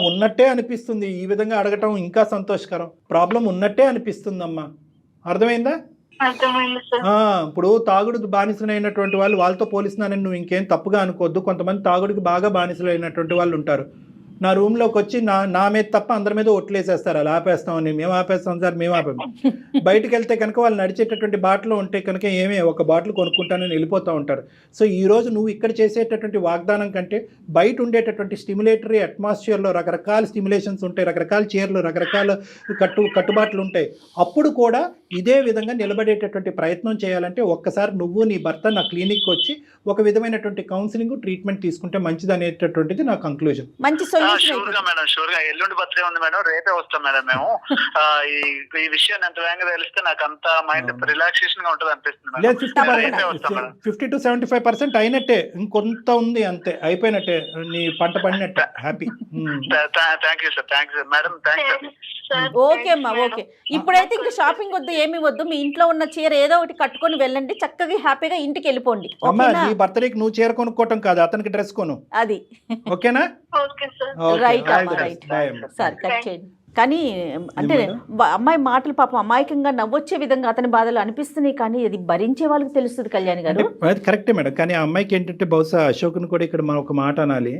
Speaker 2: ఉన్నట్టే అనిపిస్తుంది, ఈ విధంగా అడగటం ఇంకా సంతోషకరం. ప్రాబ్లం ఉన్నట్టే అనిపిస్తుందమ్మా, అర్థమైందా? ఇప్పుడు తాగుడు బానిసలైనటువంటి వాళ్ళు, వాళ్ళతో పోలిస్తున్నానని నువ్వు ఇంకేం తప్పుగా అనుకోవద్దు. కొంతమంది తాగుడికి బాగా బానిసలైనటువంటి వాళ్ళు ఉంటారు. నా రూమ్లోకి వచ్చి నా మీద తప్ప అందరి మీద ఒట్లేసేస్తారు, అలా ఆపేస్తామని. మేము ఆపేస్తాం సార్, మేము ఆపాము. బయటకు వెళ్తే కనుక వాళ్ళు నడిచేటటువంటి బాటలో ఉంటే కనుక ఒక బాటిల్ కొనుక్కుంటానని వెళ్ళిపోతూ ఉంటారు. సో ఈరోజు నువ్వు ఇక్కడ చేసేటటువంటి వాగ్దానం కంటే బయట ఉండేటటువంటి స్టిమ్యులేటరీ అట్మాస్ఫియర్లో రకరకాల స్టిమ్యులేషన్స్ ఉంటాయి, రకరకాల చీరలు, రకరకాల కట్టుబాట్లు ఉంటాయి. అప్పుడు కూడా ఇదే విధంగా నిలబడేటటువంటి ప్రయత్నం చేయాలంటే ఒక్కసారి నువ్వు నీ భర్త నా క్లినిక్కి వచ్చి ఒక విధమైనటువంటి కౌన్సిలింగ్ ట్రీట్మెంట్ తీసుకుంటే మంచిది అనేటటువంటిది నా కంక్లూజన్.
Speaker 4: మంచి
Speaker 1: షూర్ గా మేడం, షూర్ గా. ఎల్లుండి బర్త్డే ఉంది మేడం, రేపే వస్తాం మేడం మేము. ఈ విషయం ఎంత వేగంగా తెలిస్తే నాకు అంత మైండ్ రిలాక్సేషన్ గా ఉంటుంది అనిపిస్తుంది మేడం.
Speaker 2: 50 to 75% అయినట్టే, ఇంకొంత ఉంది అంతే, అయిపోయినట్టే, నీ పంట పడినట్టే. Happy.
Speaker 1: Thank you sir, thank you madam, thank you.
Speaker 4: Okay అమ్మా, ఓకే. ఇప్పుడైతే ఇంకా షాపింగ్ వద్దు, ఏమి వద్దు, మీ ఇంట్లో ఉన్న చీర ఏదో ఒకటి కట్టుకొని వెళ్ళండి, చక్కగా హ్యాపీగా ఇంటికి వెళ్ళిపోండి.
Speaker 2: అమ్మా, నీ బర్త్డేకి నువ్వు చీర కొనుక్కోవటం కాదు, అతనికి డ్రెస్ కొను.
Speaker 4: అది
Speaker 2: ఓకేనా?
Speaker 4: Right right. సార్ కట్ చేయండి. కానీ అంటే అమ్మాయి మాటలు పాపం అమాయకంగా నవ్వొచ్చే విధంగా అతని బాధలు అనిపిస్తున్నాయి, కానీ అది భరించే వాళ్ళకి తెలుస్తుంది కళ్యాణి గారు.
Speaker 2: అది కరెక్టే మేడం, కానీ ఆ అమ్మాయికి ఏంటంటే బహుశా అశోక్ని కూడా ఇక్కడ మనం ఒక మాట అనాలి,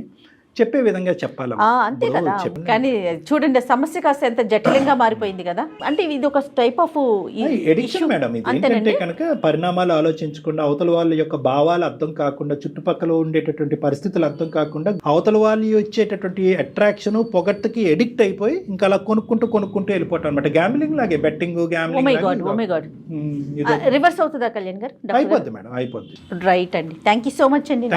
Speaker 2: చెప్పే విధంగా చెప్పాలి.
Speaker 4: అంతే కదా. కానీ చూడండి, సమస్య కాస్త ఎంత జటిలంగా మారిపోయింది కదా. అంటే ఇది ఒక టైప్ ఆఫ్
Speaker 2: ఎడిక్షన్ మేడం. ఇది ఏంటంటే కనుక పరిణామాలు ఆలోచించకుండా, అవతల వాళ్ళ యొక్క భావాలు అర్థం కాకుండా, చుట్టుపక్కల ఉండేటటువంటి పరిస్థితులు అర్థం కాకుండా, అవతల వాళ్ళు ఇచ్చేటటువంటి అట్రాక్షన్ పొగట్టుకి ఎడిక్ట్ అయిపోయి ఇంకా అలా కొనుక్కుంటూ వెళ్ళిపోవటం అనమాట. గ్యాంబ్లింగ్ లాగే, బెట్టింగ్, గ్యాంబ్లింగ్
Speaker 4: రివర్స్ అవుతుందా కళ్యాణ్ గారు?
Speaker 2: అయిపోద్ది మేడం, అయిపోద్ది.
Speaker 4: రైట్ అండి, థ్యాంక్ యూ సో మచ్ అండి.